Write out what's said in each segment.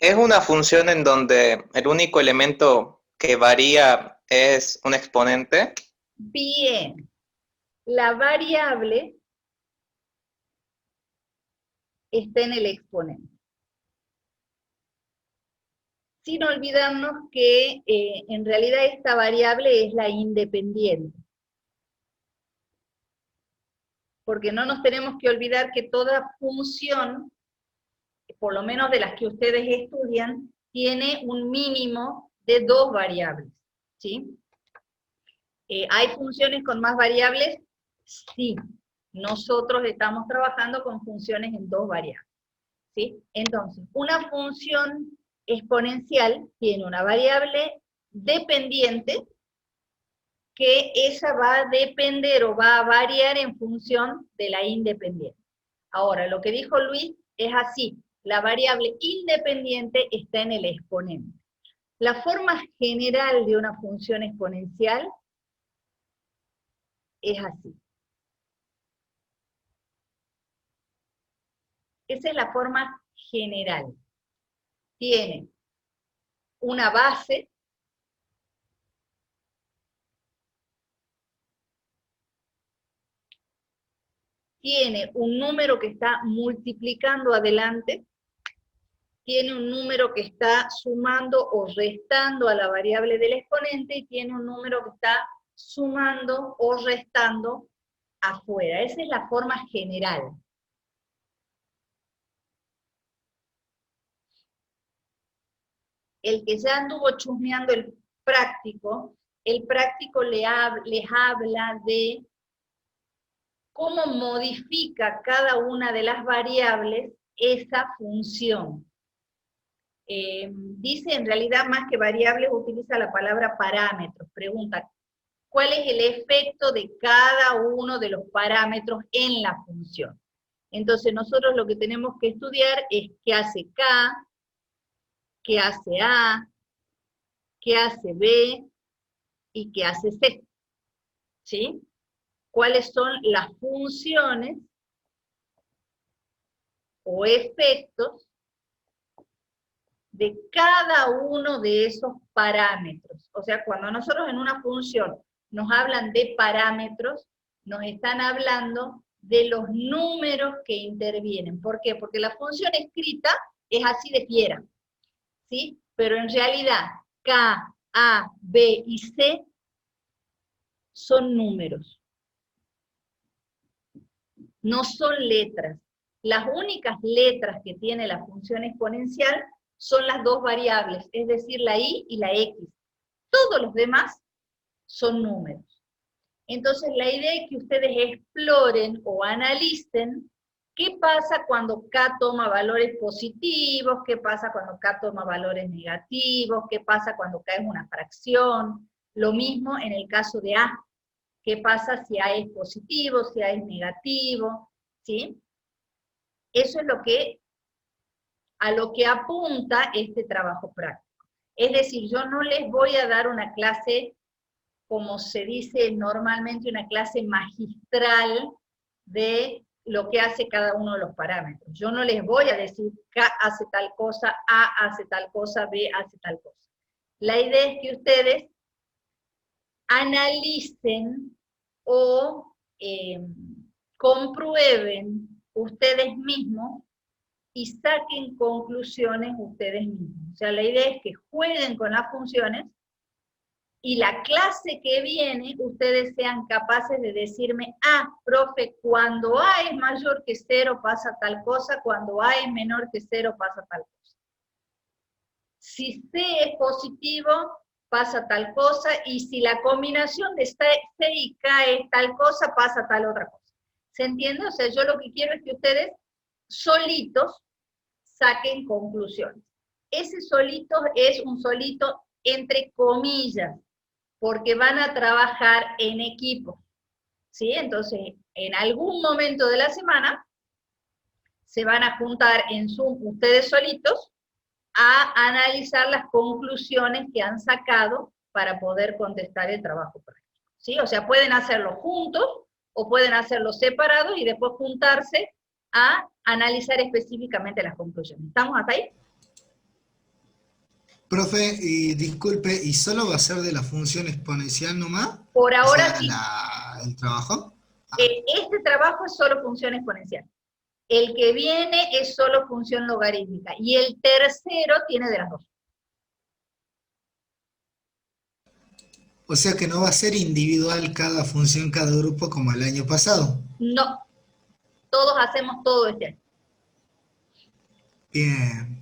¿Es una función en donde el único elemento que varía es un exponente? Bien, la variable está en el exponente. Sin olvidarnos que en realidad esta variable es la independiente. Porque no nos tenemos que olvidar que toda función, por lo menos de las que ustedes estudian, tiene un mínimo de 2 variables, ¿sí? ¿Hay funciones con más variables? Sí. Nosotros estamos trabajando con funciones en 2 variables, ¿sí? Entonces, una función exponencial tiene una variable dependiente que esa va a depender o va a variar en función de la independiente. Ahora, lo que dijo Luis es así, la variable independiente está en el exponente. La forma general de una función exponencial es así. Esa es la forma general. Tiene una base, tiene un número que está multiplicando adelante, tiene un número que está sumando o restando a la variable del exponente, y tiene un número que está sumando o restando afuera. Esa es la forma general. El que ya anduvo chusmeando el práctico les habla de cómo modifica cada una de las variables esa función. Dice en realidad más que variables, utiliza la palabra parámetros. Pregunta, ¿cuál es el efecto de cada uno de los parámetros en la función? Entonces nosotros lo que tenemos que estudiar es qué hace K, qué hace A, qué hace B y qué hace C. ¿Sí? ¿Cuáles son las funciones o efectos de cada uno de esos parámetros? O sea, cuando nosotros en una función nos hablan de parámetros, nos están hablando de los números que intervienen. ¿Por qué? Porque la función escrita es así de fiera, ¿sí? Pero en realidad, K, A, B y C son números. No son letras. Las únicas letras que tiene la función exponencial son las 2 variables, es decir, la y la x. Todos los demás son números. Entonces la idea es que ustedes exploren o analicen qué pasa cuando K toma valores positivos, qué pasa cuando K toma valores negativos, qué pasa cuando K es una fracción. Lo mismo en el caso de A. ¿Qué pasa si A es positivo, si A es negativo? ¿Sí? Eso es a lo que apunta este trabajo práctico. Es decir, yo no les voy a dar una clase, como se dice normalmente, una clase magistral de lo que hace cada uno de los parámetros. Yo no les voy a decir K hace tal cosa, A hace tal cosa, B hace tal cosa. La idea es que ustedes analicen o comprueben ustedes mismos y saquen conclusiones ustedes mismos. O sea, la idea es que jueguen con las funciones y la clase que viene ustedes sean capaces de decirme, profe, cuando A es mayor que 0 pasa tal cosa, cuando A es menor que 0 pasa tal cosa. Si C es positivo, pasa tal cosa, y si la combinación de C y K es tal cosa, pasa tal otra cosa. ¿Se entiende? O sea, yo lo que quiero es que ustedes solitos saquen conclusiones. Ese solito es un solito entre comillas, porque van a trabajar en equipo, ¿sí? Entonces, en algún momento de la semana, se van a juntar en Zoom ustedes solitos, a analizar las conclusiones que han sacado para poder contestar el trabajo práctico, ¿sí? O sea, pueden hacerlo juntos o pueden hacerlo separados y después juntarse a analizar específicamente las conclusiones. ¿Estamos hasta ahí? Profe, y disculpe, ¿y solo va a ser de la función exponencial nomás? Por O ahora sea, sí, el trabajo. Ah, este trabajo es solo función exponencial. El que viene es solo función logarítmica. Y el tercero tiene de las dos. o sea que no va a ser individual cada función, cada grupo como el año pasado. No, todos hacemos todo este año. Bien.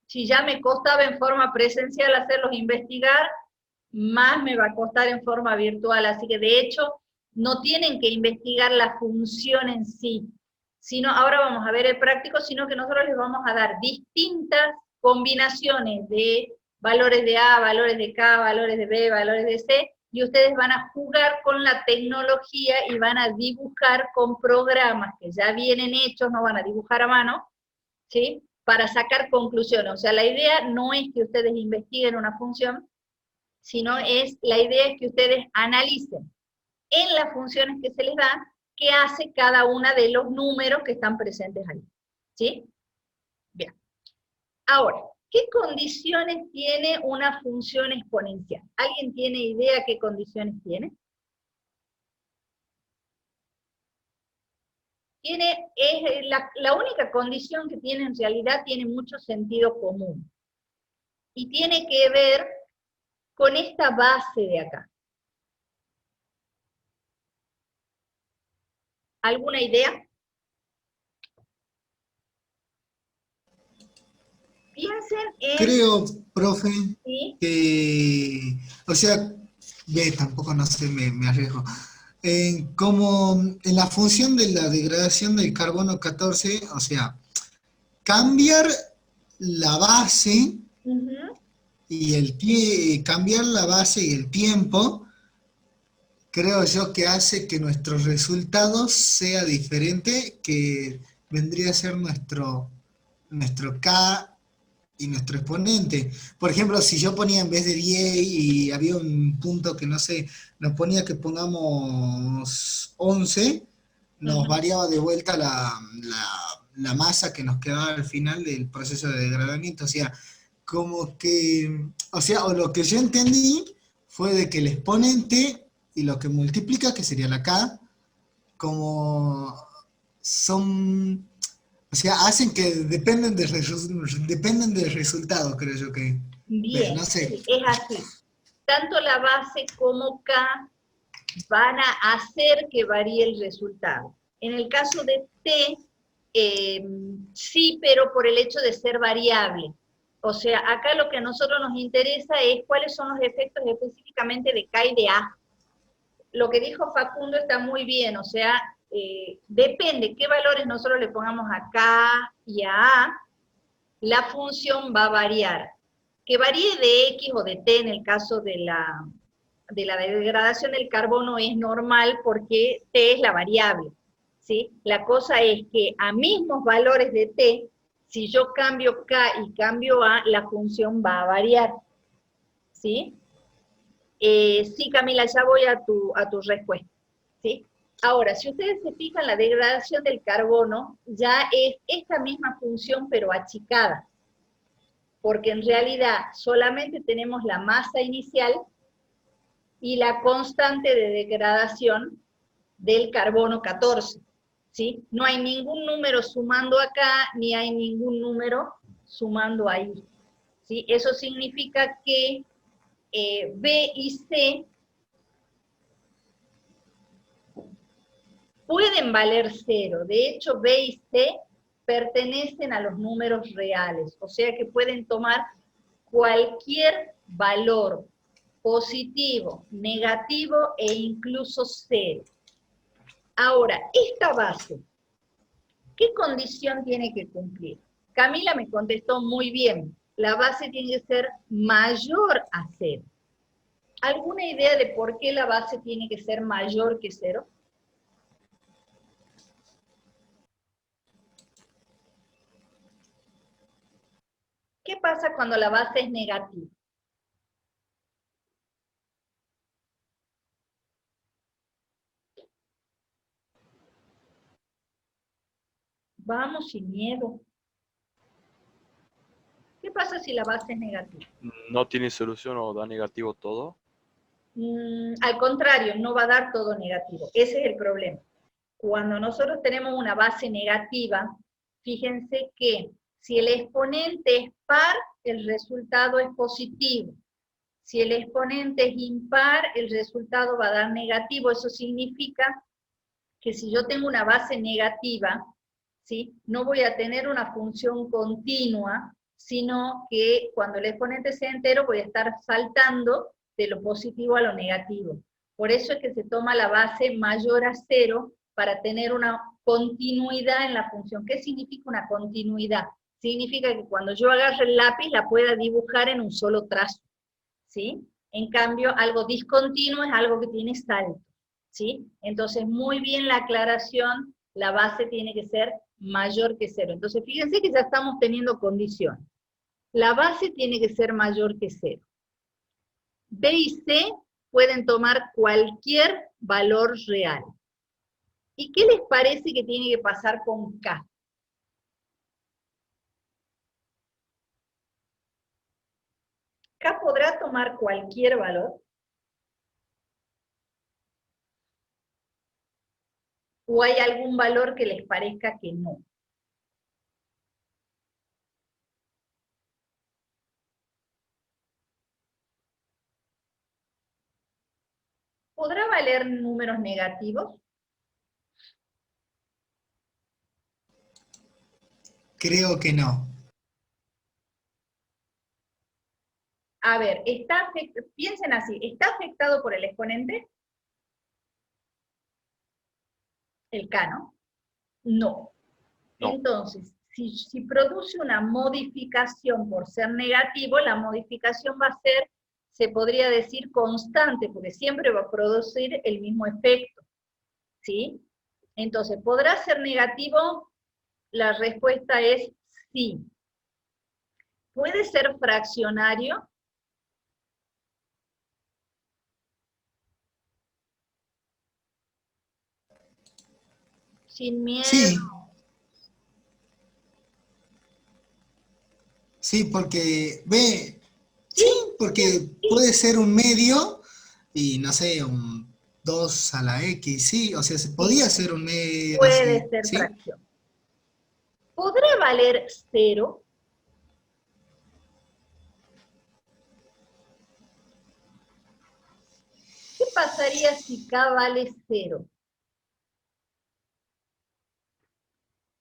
Si ya me costaba en forma presencial hacerlos investigar, más me va a costar en forma virtual. Así que de hecho, no tienen que investigar la función en sí, sino ahora vamos a ver el práctico, sino que nosotros les vamos a dar distintas combinaciones de valores de A, valores de K, valores de B, valores de C, y ustedes van a jugar con la tecnología y van a dibujar con programas que ya vienen hechos, no van a dibujar a mano, ¿sí? Para sacar conclusiones. O sea, la idea no es que ustedes investiguen una función, sino la idea es que ustedes analicen en las funciones que se les dan qué hace cada una de los números que están presentes ahí. ¿Sí? Bien. Ahora, ¿qué condiciones tiene una función exponencial? ¿Alguien tiene idea qué condiciones tiene? La única condición que tiene en realidad tiene mucho sentido común. Y tiene que ver con esta base de acá. ¿Alguna idea? Piensen en, Creo, profe, ¿sí? que, o sea, ve, tampoco no sé, me arriesgo. Como en la función de la degradación del carbono 14, o sea, cambiar la base Ujú. cambiar la base y el tiempo, creo yo que hace que nuestro resultado sea diferente, que vendría a ser nuestro K y nuestro exponente. Por ejemplo, si yo ponía en vez de 10 y había un punto que no sé, nos ponía que pongamos 11, nos Ujú. variaba de vuelta la masa que nos quedaba al final del proceso de degradamiento. O sea, como que, o sea, o lo que yo entendí fue de que el exponente y lo que multiplica, que sería la K, como son, o sea, hacen que dependen del resultado, creo yo que. Bien, No sé. sí, es así. Tanto la base como K van a hacer que varíe el resultado. En el caso de T, sí, pero por el hecho de ser variable. O sea, acá lo que a nosotros nos interesa es cuáles son los efectos específicamente de K y de A. Lo que dijo Facundo está muy bien, o sea, depende qué valores nosotros le pongamos a K y a A, la función va a variar. Que varíe de X o de T en el caso de la degradación del carbono es normal porque T es la variable, ¿sí? La cosa es que a mismos valores de T, si yo cambio K y cambio A, la función va a variar, ¿sí? Sí, Camila, ya voy a tu respuesta, ¿sí? Ahora, si ustedes se fijan, la degradación del carbono ya es esta misma función, pero achicada, porque en realidad solamente tenemos la masa inicial y la constante de degradación del carbono 14, ¿sí? No hay ningún número sumando acá, ni hay ningún número sumando ahí, ¿sí? Eso significa que B y C pueden valer cero. De hecho, B y C pertenecen a los números reales, o sea que pueden tomar cualquier valor positivo, negativo e incluso cero. Ahora, esta base, ¿qué condición tiene que cumplir? Camila me contestó muy bien, la base tiene que ser mayor a cero. ¿Alguna idea de por qué la base tiene que ser mayor que cero? ¿Qué pasa cuando la base es negativa? Vamos sin miedo. ¿Qué pasa si la base es negativa? ¿No tiene solución o da negativo todo? Al contrario, no va a dar todo negativo. Ese es el problema. Cuando nosotros tenemos una base negativa, fíjense que si el exponente es par, el resultado es positivo. Si el exponente es impar, el resultado va a dar negativo. Eso significa que si yo tengo una base negativa, ¿sí?, no voy a tener una función continua, sino que cuando el exponente sea entero voy a estar saltando de lo positivo a lo negativo. Por eso es que se toma la base mayor a 0 para tener una continuidad en la función. ¿Qué significa una continuidad? Significa que cuando yo agarre el lápiz la pueda dibujar en un solo trazo, ¿sí? En cambio, algo discontinuo es algo que tiene salto, ¿sí? Entonces, muy bien la aclaración, la base tiene que ser mayor que 0. Entonces, fíjense que ya estamos teniendo condiciones. La base tiene que ser mayor que 0. B y C pueden tomar cualquier valor real. ¿Y qué les parece que tiene que pasar con K? K podrá tomar cualquier valor. ¿O hay algún valor que les parezca que no? ¿Podrá valer números negativos? Creo que no. A ver, piensen así, ¿está afectado por el exponente? El K, ¿no? No. No. Entonces, si produce una modificación por ser negativo, la modificación va a ser, se podría decir, constante, porque siempre va a producir el mismo efecto, ¿sí? Entonces, ¿podrá ser negativo? La respuesta es sí. ¿Puede ser fraccionario? Sin miedo. Sí. Sí, porque, porque puede ser un medio y no sé, un 2 a la X, sí, o sea, se podía ser un medio. Puede Sí, ser ¿sí? fracción. ¿Podrá valer 0? ¿Qué pasaría si K vale 0?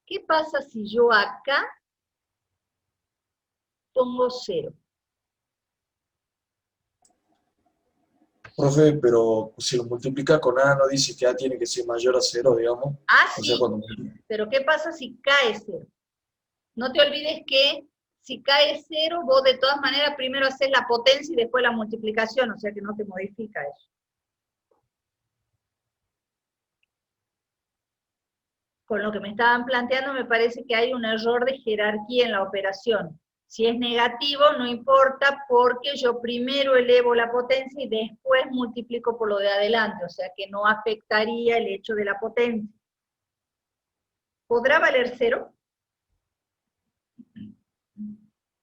¿Qué pasa si yo acá pongo 0? Profe, pero si lo multiplica con A, ¿no dice que A tiene que ser mayor a 0, digamos? Ah, O sí, sea, cuando... pero ¿qué pasa si K es 0? No te olvides que si K es 0, vos de todas maneras primero haces la potencia y después la multiplicación, o sea que no te modifica eso. Con lo que me estaban planteando me parece que hay un error de jerarquía en la operación. Si es negativo, no importa, porque yo primero elevo la potencia y después multiplico por lo de adelante, o sea que no afectaría el hecho de la potencia. ¿Podrá valer 0?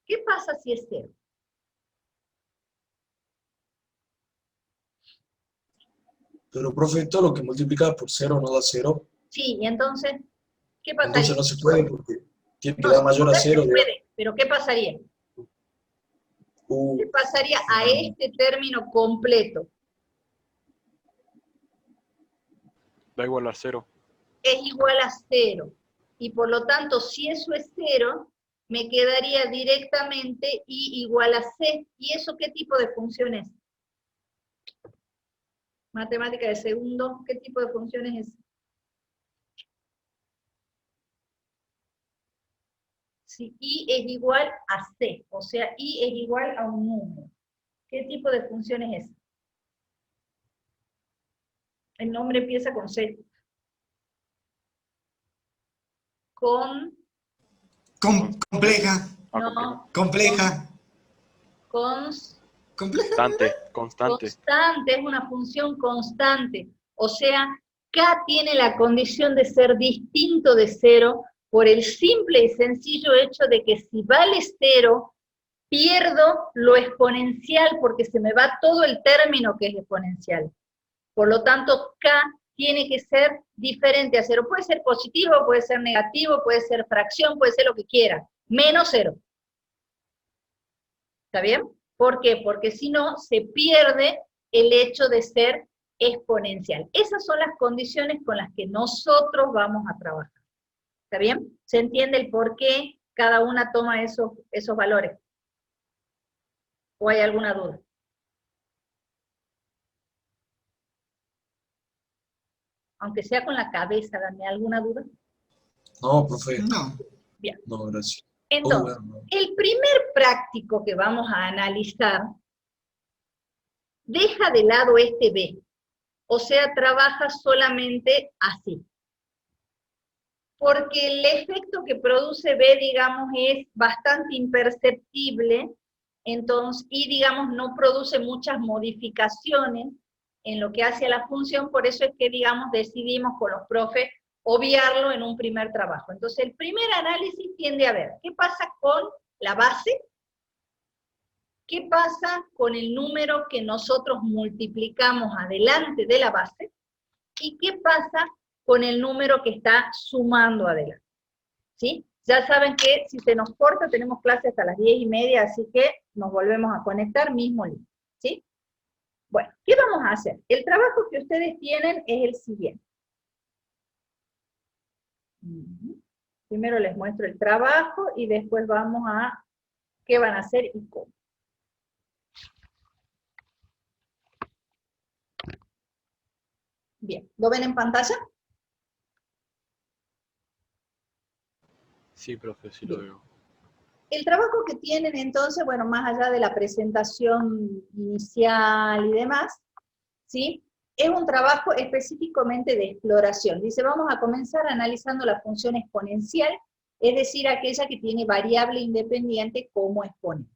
¿Qué pasa si es 0? Pero, profe, todo lo que multiplica por 0 no da 0. Sí, y entonces, ¿qué pasaría? Entonces no se puede porque tiene que No, dar mayor a se 0. puede, pero ¿qué pasaría? ¿Qué pasaría a este término completo? Da igual a 0. Es igual a 0. Y por lo tanto, si eso es 0, me quedaría directamente I igual a C. ¿Y eso qué tipo de función es? Matemática de segundo, ¿qué tipo de función es esa? Si I es igual a C, o sea, I es igual a un número. ¿Qué tipo de función es esa? El nombre empieza con C. Compleja. No. Compleja. Constante. Constante, es una función constante. O sea, K tiene la condición de ser distinto de 0 por el simple y sencillo hecho de que si vale 0, pierdo lo exponencial porque se me va todo el término que es exponencial. Por lo tanto, K tiene que ser diferente a 0. Puede ser positivo, puede ser negativo, puede ser fracción, puede ser lo que quiera. Menos 0. ¿Está bien? ¿Por qué? Porque si no, se pierde el hecho de ser exponencial. Esas son las condiciones con las que nosotros vamos a trabajar. ¿Está bien? ¿Se entiende el por qué cada una toma esos valores? ¿O hay alguna duda? Aunque sea con la cabeza, dame alguna duda. No, profe. No. Bien. No, gracias. Entonces, Bueno. el primer práctico que vamos a analizar deja de lado este B. O sea, trabaja solamente así. Porque el efecto que produce B, digamos, es bastante imperceptible, entonces, y digamos, no produce muchas modificaciones en lo que hace a la función, por eso es que, digamos, decidimos con los profes obviarlo en un primer trabajo. Entonces, el primer análisis tiende a ver qué pasa con la base, qué pasa con el número que nosotros multiplicamos adelante de la base, y qué pasa con el número que está sumando adelante. ¿Sí? Ya saben que si se nos corta tenemos clase hasta las 10:30, así que nos volvemos a conectar mismo link. ¿Sí? Bueno, ¿qué vamos a hacer? El trabajo que ustedes tienen es el siguiente. Primero les muestro el trabajo y después vamos a qué van a hacer y cómo. Bien, ¿lo ven en pantalla? Sí, profe, sí lo veo. El trabajo que tienen entonces, bueno, más allá de la presentación inicial y demás, ¿sí? Es un trabajo específicamente de exploración. Dice, vamos a comenzar analizando la función exponencial, es decir, aquella que tiene variable independiente como exponente.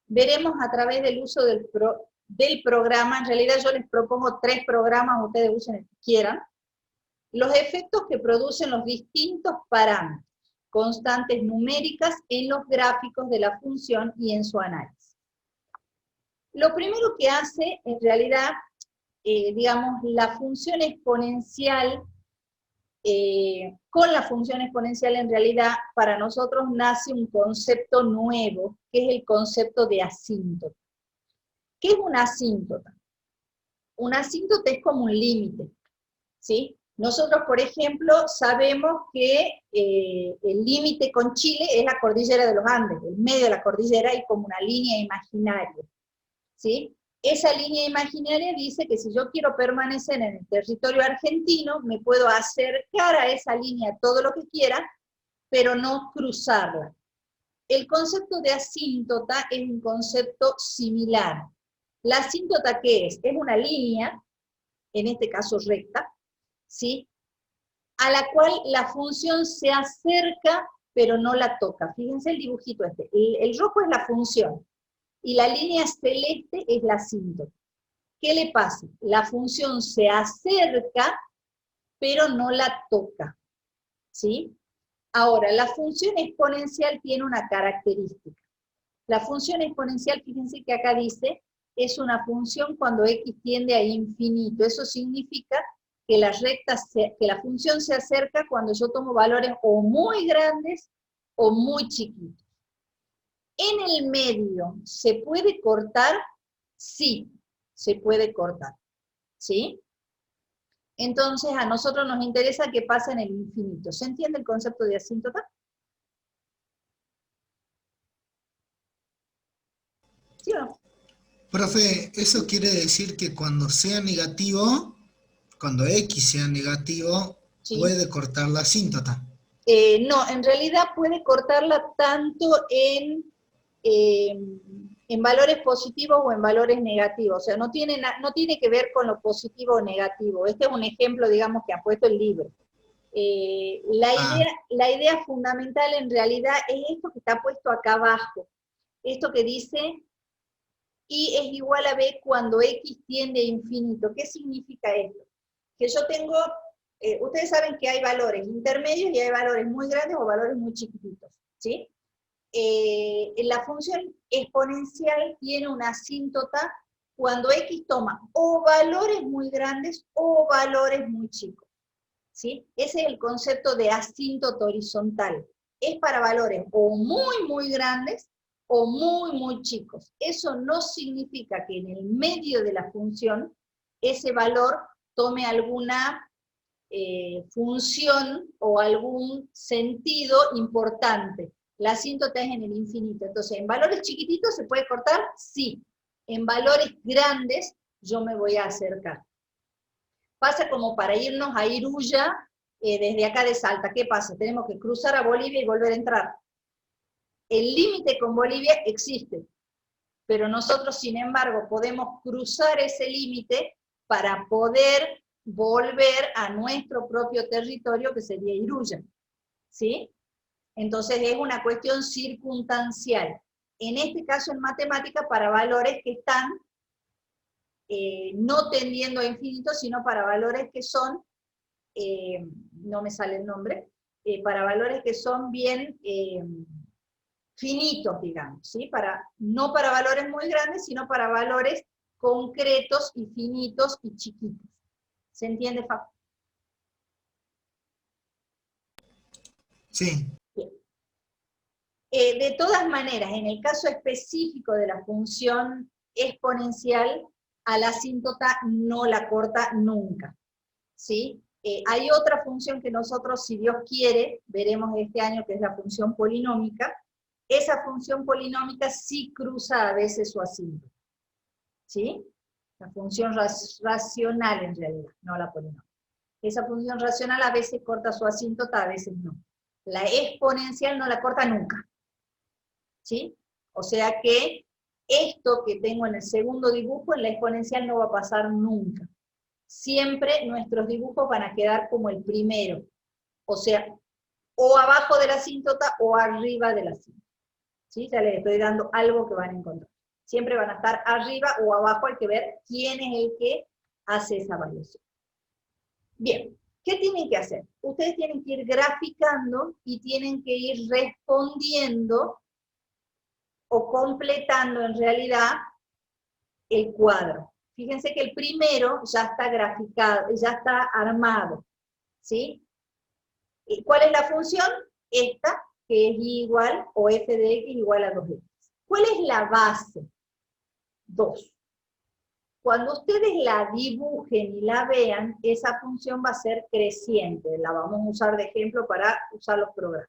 Veremos a través del uso del programa, en realidad yo les propongo 3 programas, ustedes usen el que quieran, los efectos que producen los distintos parámetros, constantes numéricas en los gráficos de la función y en su análisis. Lo primero que hace, en realidad, digamos, la función exponencial, con la función exponencial en realidad para nosotros nace un concepto nuevo, que es el concepto de asíntota. ¿Qué es una asíntota? Una asíntota es como un límite, ¿sí? Nosotros, por ejemplo, sabemos que el límite con Chile es la cordillera de los Andes, el medio de la cordillera y como una línea imaginaria, ¿sí? Esa línea imaginaria dice que si yo quiero permanecer en el territorio argentino, me puedo acercar a esa línea todo lo que quiera, pero no cruzarla. El concepto de asíntota es un concepto similar. ¿La asíntota qué es? Es una línea, en este caso recta, ¿sí? A la cual la función se acerca, pero no la toca. Fíjense el dibujito este. El rojo es la función, y la línea celeste es la asíntota. ¿Qué le pasa? La función se acerca, pero no la toca, ¿sí? Ahora, la función exponencial tiene una característica. La función exponencial, fíjense que acá dice, es una función cuando x tiende a infinito. Eso significa que la función se acerca cuando yo tomo valores o muy grandes o muy chiquitos. En el medio, ¿se puede cortar? Sí, se puede cortar, ¿sí? Entonces, a nosotros nos interesa que pase en el infinito. ¿Se entiende el concepto de asíntota? ¿Sí o no? Profe, eso quiere decir que cuando sea negativo, cuando x sea negativo, Sí. puede cortar la asíntota. No, en realidad puede cortarla tanto en valores positivos o en valores negativos. O sea, no tiene que ver con lo positivo o negativo. Este es un ejemplo, digamos, que ha puesto el libro. La idea fundamental en realidad es esto que está puesto acá abajo. Esto que dice y es igual a b cuando x tiende a infinito. ¿Qué significa esto? Que yo tengo, ustedes saben que hay valores intermedios y hay valores muy grandes o valores muy chiquititos, ¿sí? la función exponencial tiene una asíntota cuando x toma o valores muy grandes o valores muy chicos. ¿Sí? Ese es el concepto de asíntota horizontal. Es para valores o muy grandes o muy chicos. Eso no significa que en el medio de la función ese valor tome alguna función o algún sentido importante. La asíntota es en el infinito. Entonces, ¿en valores chiquititos se puede cortar? Sí. En valores grandes yo me voy a acercar. Pasa como para irnos a Iruya desde acá de Salta. ¿Qué pasa? Tenemos que cruzar a Bolivia y volver a entrar. El límite con Bolivia existe, pero nosotros, sin embargo, podemos cruzar ese límite para poder volver a nuestro propio territorio, que sería Iruya. ¿Sí? Entonces es una cuestión circunstancial. En este caso, en matemática, para valores que están no tendiendo a infinito, sino para valores que son, no me sale el nombre, para valores que son bien finitos, digamos, ¿sí? No para valores muy grandes, sino para valores concretos y finitos y chiquitos. ¿Se entiende, Fab? Sí. Bien. De todas maneras, en el caso específico de la función exponencial, a la asíntota no la corta nunca, ¿sí? Hay otra función que nosotros, si Dios quiere, veremos este año, que es la función polinómica. Esa función polinómica sí cruza a veces su asíntota, ¿sí? La función racional en realidad, no la polinómica. Esa función racional a veces corta su asíntota, a veces no. La exponencial no la corta nunca, ¿sí? O sea que esto que tengo en el segundo dibujo, en la exponencial no va a pasar nunca. Siempre nuestros dibujos van a quedar como el primero. O sea, o abajo de la asíntota o arriba de la asíntota. ¿Sí? Ya les estoy dando algo que van a encontrar. Siempre van a estar arriba o abajo, hay que ver quién es el que hace esa variación. Bien, ¿qué tienen que hacer? Ustedes tienen que ir graficando y tienen que ir respondiendo o completando en realidad el cuadro. Fíjense que el primero ya está graficado, ya está armado, ¿sí? ¿Y cuál es la función? Esta, que es y igual, o f de x igual a 2x. ¿Cuál es la base? 2. Cuando ustedes la dibujen y la vean, esa función va a ser creciente. La vamos a usar de ejemplo para usar los programas.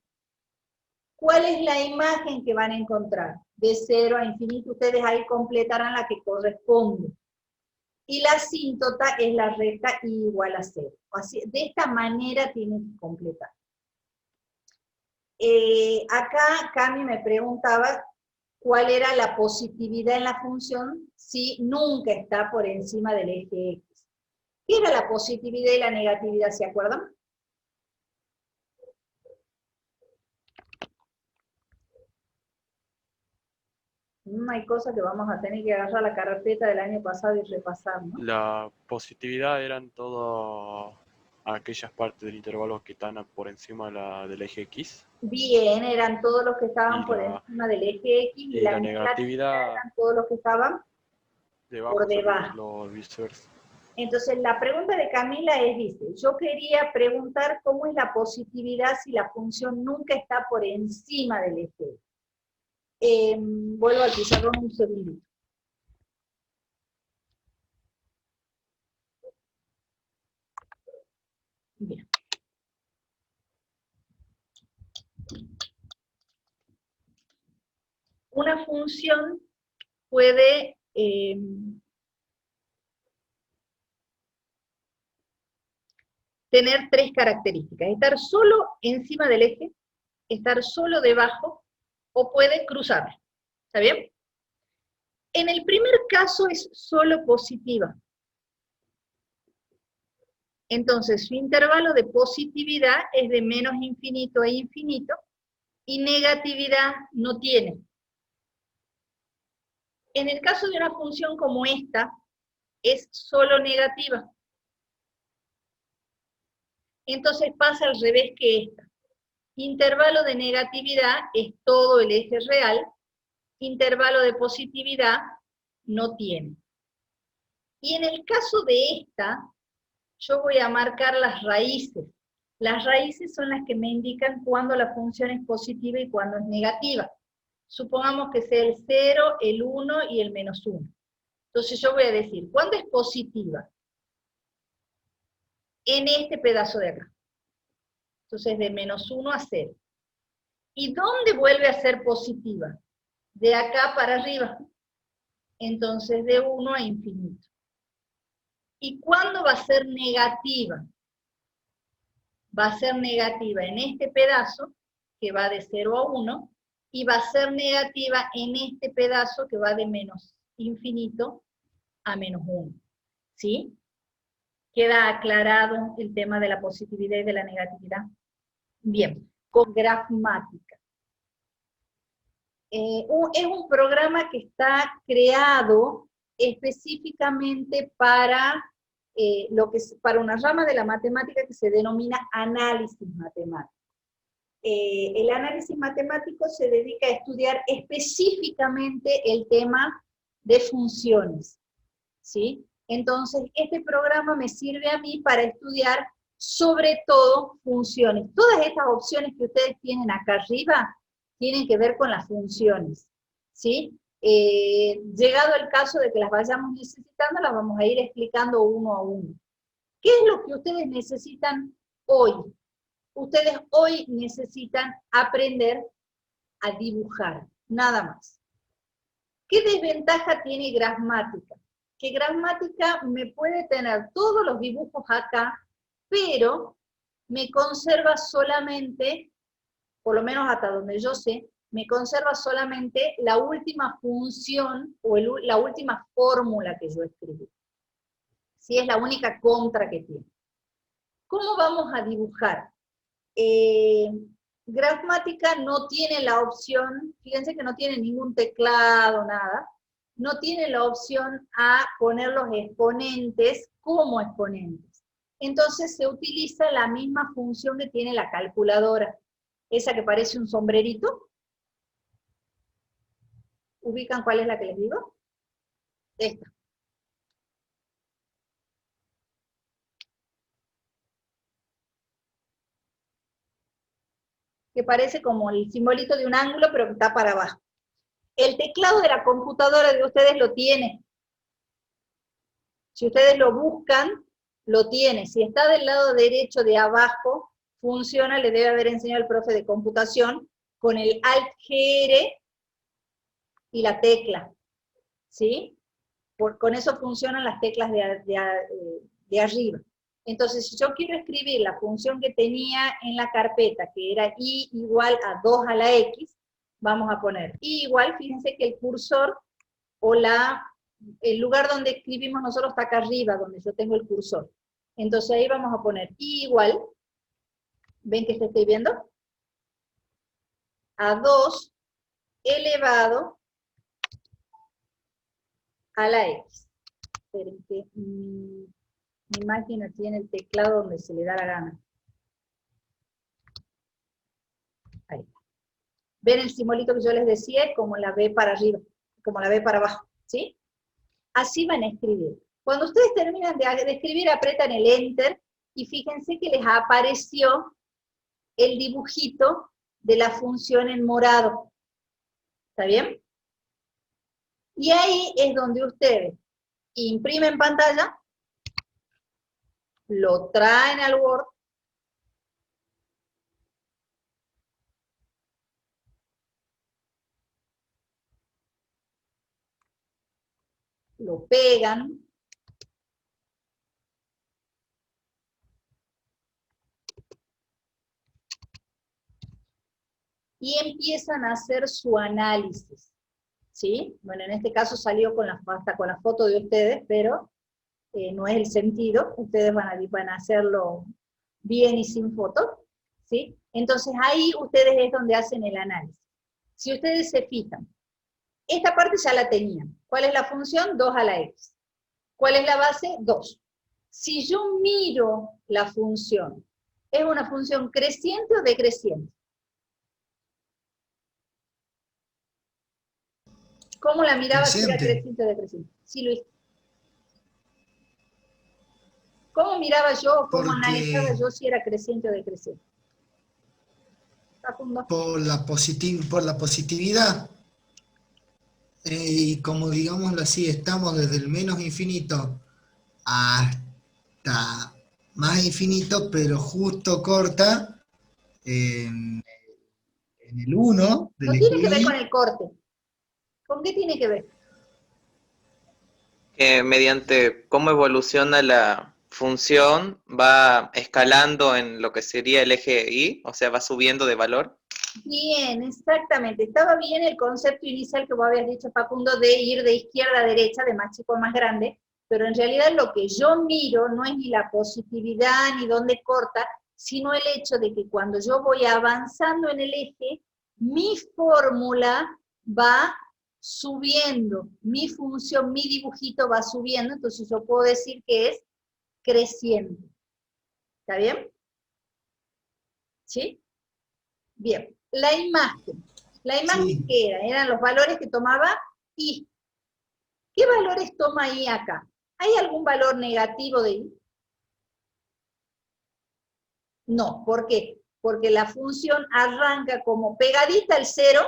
¿Cuál es la imagen que van a encontrar? De 0 a infinito, ustedes ahí completarán la que corresponde. Y la asíntota es la recta y igual a 0. Así, de esta manera tienen que completar. Acá Cami me preguntaba cuál era la positividad en la función si nunca está por encima del eje X. ¿Qué era la positividad y la negatividad? ¿Se acuerdan? Hay cosas que vamos a tener que agarrar la carpeta del año pasado y repasar, ¿no? La positividad eran todas aquellas partes del intervalo que están por encima del eje X. Bien, eran todos los que estaban por encima del eje X, y la negatividad eran todos los que estaban por debajo. Lo viceversa. Entonces, la pregunta de Camila es, dice, yo quería preguntar cómo es la positividad si la función nunca está por encima del eje X. Vuelvo al pizarrón un segundito. Bien. Una función puede tener tres características: estar solo encima del eje, estar solo debajo, o puede cruzar. ¿Está bien? En el primer caso es solo positiva. Entonces su intervalo de positividad es de menos infinito a infinito, y negatividad no tiene. En el caso de una función como esta, es solo negativa. Entonces pasa al revés que esta. Intervalo de negatividad es todo el eje real, intervalo de positividad no tiene. Y en el caso de esta, yo voy a marcar las raíces. Las raíces son las que me indican cuándo la función es positiva y cuándo es negativa. Supongamos que sea el 0, el 1 y el menos 1. Entonces yo voy a decir, ¿cuándo es positiva? En este pedazo de acá. Entonces de menos 1 a 0. ¿Y dónde vuelve a ser positiva? De acá para arriba. Entonces de 1 a infinito. ¿Y cuándo va a ser negativa? Va a ser negativa en este pedazo, que va de 0 a 1, y va a ser negativa en este pedazo, que va de menos infinito a menos 1. ¿Sí? ¿Queda aclarado el tema de la positividad y de la negatividad? Bien, con Grafmática. Es un programa que está creado específicamente para, para una rama de la matemática que se denomina análisis matemático. El análisis matemático se dedica a estudiar específicamente el tema de funciones, ¿sí? Entonces, este programa me sirve a mí para estudiar sobre todo funciones. Todas estas opciones que ustedes tienen acá arriba tienen que ver con las funciones, ¿sí? Llegado el caso de que las vayamos necesitando, las vamos a ir explicando uno a uno. ¿Qué es lo que ustedes necesitan hoy? Ustedes hoy necesitan aprender a dibujar, nada más. ¿Qué desventaja tiene Grafmática? Que Grafmática me puede tener todos los dibujos acá, pero me conserva solamente, por lo menos hasta donde yo sé, me conserva solamente la última función o la última fórmula que yo escribí. Sí, es la única contra que tiene. ¿Cómo vamos a dibujar? Grafmática no tiene la opción, fíjense que no tiene ningún teclado, nada, no tiene la opción a poner los exponentes como exponentes. Entonces se utiliza la misma función que tiene la calculadora, esa que parece un sombrerito. ¿Ubican cuál es la que les digo? Esta. Que parece como el simbolito de un ángulo, pero que está para abajo. El teclado de la computadora de ustedes lo tiene. Si ustedes lo buscan, lo tiene. Si está del lado derecho de abajo, funciona, le debe haber enseñado el profe de computación, con el Alt-GR y la tecla. ¿Sí? Con eso funcionan las teclas de arriba. Entonces, si yo quiero escribir la función que tenía en la carpeta, que era y igual a 2 a la x, vamos a poner y igual, fíjense que el cursor o el lugar donde escribimos nosotros está acá arriba, donde yo tengo el cursor. Entonces ahí vamos a poner y igual, ¿ven que estoy viendo? A 2 elevado a la x. Esperen que mi máquina tiene el teclado donde se le da la gana. Ahí. ¿Ven el simbolito que yo les decía? Como la B para arriba, como la B para abajo, ¿sí? Así van a escribir. Cuando ustedes terminan de escribir, apretan el Enter, y fíjense que les apareció el dibujito de la función en morado. ¿Está bien? Y ahí es donde ustedes imprimen pantalla, lo traen al Word, lo pegan, y empiezan a hacer su análisis, ¿sí? Bueno, en este caso salió hasta con la foto de ustedes, pero no es el sentido, ustedes van a hacerlo bien y sin foto, ¿sí? Entonces ahí ustedes es donde hacen el análisis. Si ustedes se fijan, esta parte ya la tenían. ¿Cuál es la función? 2 a la x. ¿Cuál es la base? 2. Si yo miro la función, ¿es una función creciente o decreciente? ¿Cómo la miraba si era Creciente. creciente o decreciente? Sí, Luis. ¿Cómo miraba yo, cómo analizaba Porque yo si era creciente o decreciente? Facundo. por la positividad, y como digámoslo así, estamos desde el menos infinito hasta más infinito, pero justo corta en el uno del No tiene que ver con SGI. el corte. ¿Con qué tiene que ver? Que mediante cómo evoluciona la función va escalando en lo que sería el eje Y, o sea, va subiendo de valor. Bien, exactamente. Estaba bien el concepto inicial que vos habías dicho, Facundo, de ir de izquierda a derecha, de más chico a más grande, pero en realidad lo que yo miro no es ni la positividad ni dónde corta, sino el hecho de que cuando yo voy avanzando en el eje, mi fórmula va subiendo, mi función, mi dibujito va subiendo, entonces yo puedo decir que es creciendo. ¿Está bien? ¿Sí? Bien. La imagen Sí, ¿qué era? Eran los valores que tomaba I. ¿Qué valores toma I acá? ¿Hay algún valor negativo de I? No, ¿por qué? Porque la función arranca como pegadita al 0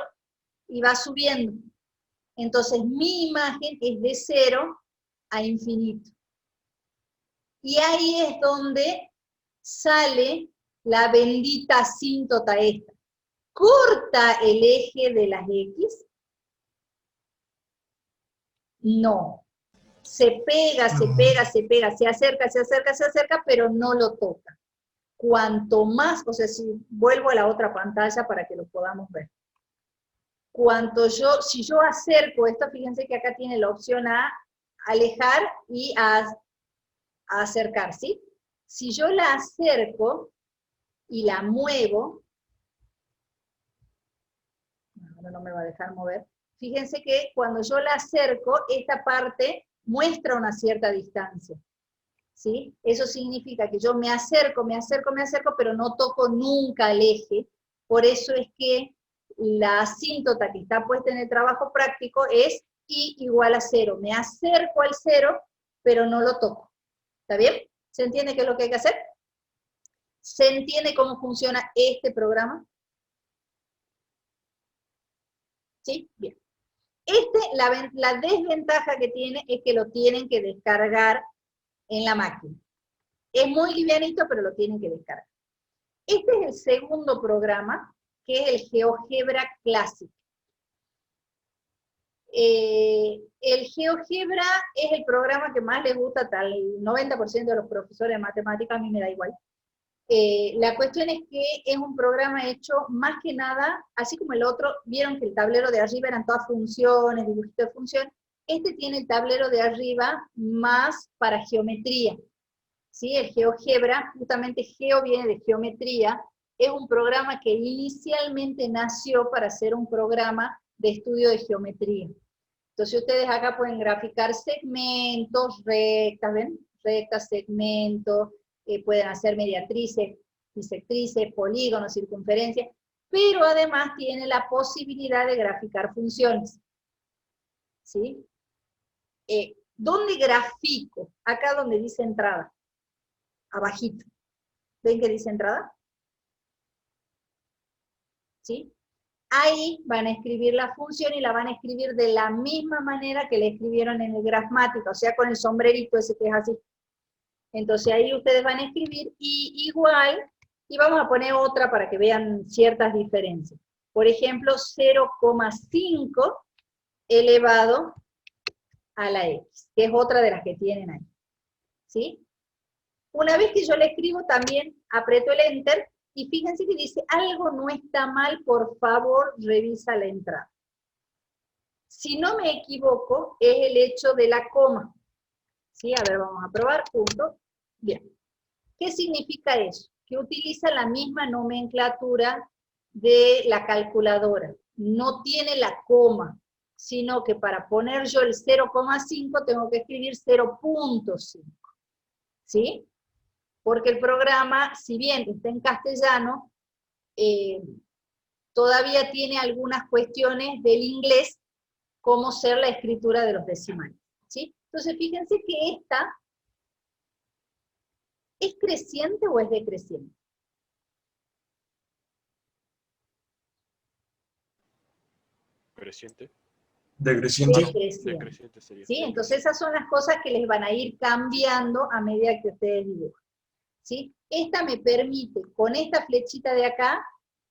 y va subiendo. Entonces mi imagen es de 0 a infinito. Y ahí es donde sale la bendita asíntota esta. ¿Corta el eje de las X? No. Se pega, se no, pega, se pega, se acerca, se acerca, se acerca, pero no lo toca. Cuanto más, o sea, si vuelvo a la otra pantalla para que lo podamos ver. Si yo acerco esto, fíjense que acá tiene la opción a alejar y a acercar, ¿sí? Si yo la acerco y la muevo, ahora no me va a dejar mover, fíjense que cuando yo la acerco, esta parte muestra una cierta distancia. ¿Sí? Eso significa que yo me acerco, pero no toco nunca el eje. Por eso es que la asíntota que está puesta en el trabajo práctico es I igual a 0. Me acerco al 0, pero no lo toco. ¿Está bien? ¿Se entiende qué es lo que hay que hacer? ¿Se entiende cómo funciona este programa? ¿Sí? Bien. La desventaja que tiene es que lo tienen que descargar en la máquina. Es muy livianito, pero lo tienen que descargar. Este es el segundo programa, que es el GeoGebra Classic. El GeoGebra es el programa que más les gusta al 90% de los profesores de matemáticas, a mí me da igual. La cuestión es que es un programa hecho más que nada, así como el otro, vieron que el tablero de arriba eran todas funciones, dibujitos de función, este tiene el tablero de arriba más para geometría. ¿Sí? El GeoGebra, justamente geo viene de geometría, es un programa que inicialmente nació para ser un programa de estudio de geometría. Entonces ustedes acá pueden graficar segmentos, rectas, ¿ven? Rectas, segmentos, pueden hacer mediatrices, bisectrices, polígonos, circunferencias, pero además tiene la posibilidad de graficar funciones. ¿Sí? ¿Dónde grafico? Acá donde dice entrada. Abajito. ¿Ven que dice entrada? ¿Sí? Ahí van a escribir la función y la van a escribir de la misma manera que la escribieron en el Grafmática, o sea, con el sombrerito ese que es así. Entonces ahí ustedes van a escribir y igual, y vamos a poner otra para que vean ciertas diferencias. Por ejemplo, 0,5 elevado a la x, que es otra de las que tienen ahí. ¿Sí? Una vez que yo le escribo, también aprieto el Enter, y fíjense que dice, algo no está mal, por favor, revisa la entrada. Si no me equivoco, es el hecho de la coma. ¿Sí? A ver, vamos a probar, punto. Bien. ¿Qué significa eso? Que utiliza la misma nomenclatura de la calculadora. No tiene la coma, sino que para poner yo el 0,5 tengo que escribir 0,5. ¿Sí? Porque el programa, si bien está en castellano, todavía tiene algunas cuestiones del inglés cómo ser la escritura de los decimales, ¿sí? Entonces fíjense que esta ¿es creciente o es decreciente? Creciente. Decreciente. Decreciente. Decreciente sería. ¿Sí? Entonces esas son las cosas que les van a ir cambiando a medida que ustedes dibujan. ¿Sí? Esta me permite, con esta flechita de acá,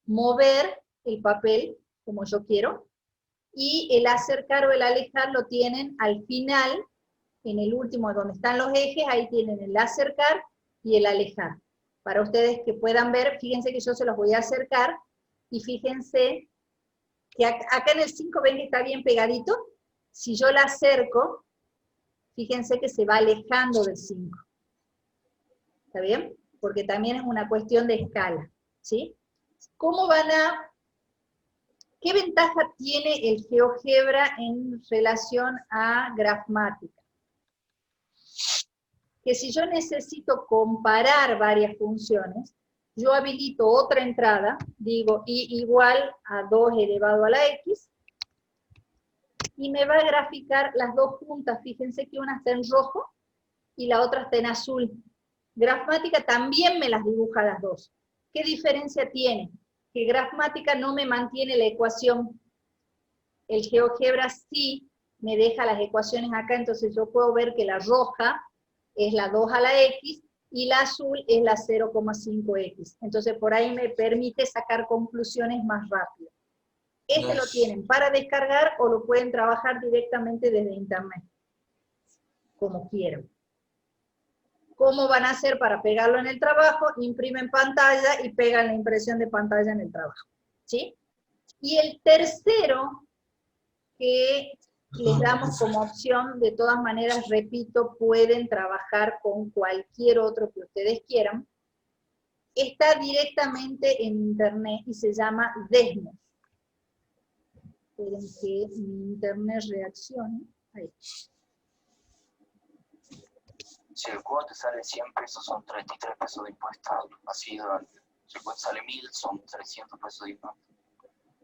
mover el papel como yo quiero, y el acercar o el alejar lo tienen al final, en el último, donde están los ejes, ahí tienen el acercar y el alejar. Para ustedes que puedan ver, fíjense que yo se los voy a acercar, y fíjense que acá en el 5 ven que está bien pegadito. Si yo la acerco, fíjense que se va alejando del 5. ¿Está bien? Porque también es una cuestión de escala, ¿sí? ¿Qué ventaja tiene el GeoGebra en relación a Grafmática? Que si yo necesito comparar varias funciones, yo habilito otra entrada, digo i igual a 2 elevado a la x, y me va a graficar las dos juntas. Fíjense que una está en rojo y la otra está en azul. Grafmática también me las dibuja las dos. ¿Qué diferencia tiene? Que Grafmática no me mantiene la ecuación. El GeoGebra sí me deja las ecuaciones acá, entonces yo puedo ver que la roja es la 2 a la x, y la azul es la 0,5x. Entonces por ahí me permite sacar conclusiones más rápido. Este lo tienen para descargar o lo pueden trabajar directamente desde internet, como quieran. ¿Cómo van a hacer para pegarlo en el trabajo? Imprimen pantalla y pegan la impresión de pantalla en el trabajo, ¿sí? Y el tercero que les damos como opción, de todas maneras, repito, pueden trabajar con cualquier otro que ustedes quieran, está directamente en internet y se llama Desmos. Esperen que mi internet reaccione. Ahí. Si el cubo te sale 100 pesos, son 33 pesos de impuestos. Así durante. Si el cubo te sale 1000, son 300 pesos de impuestos.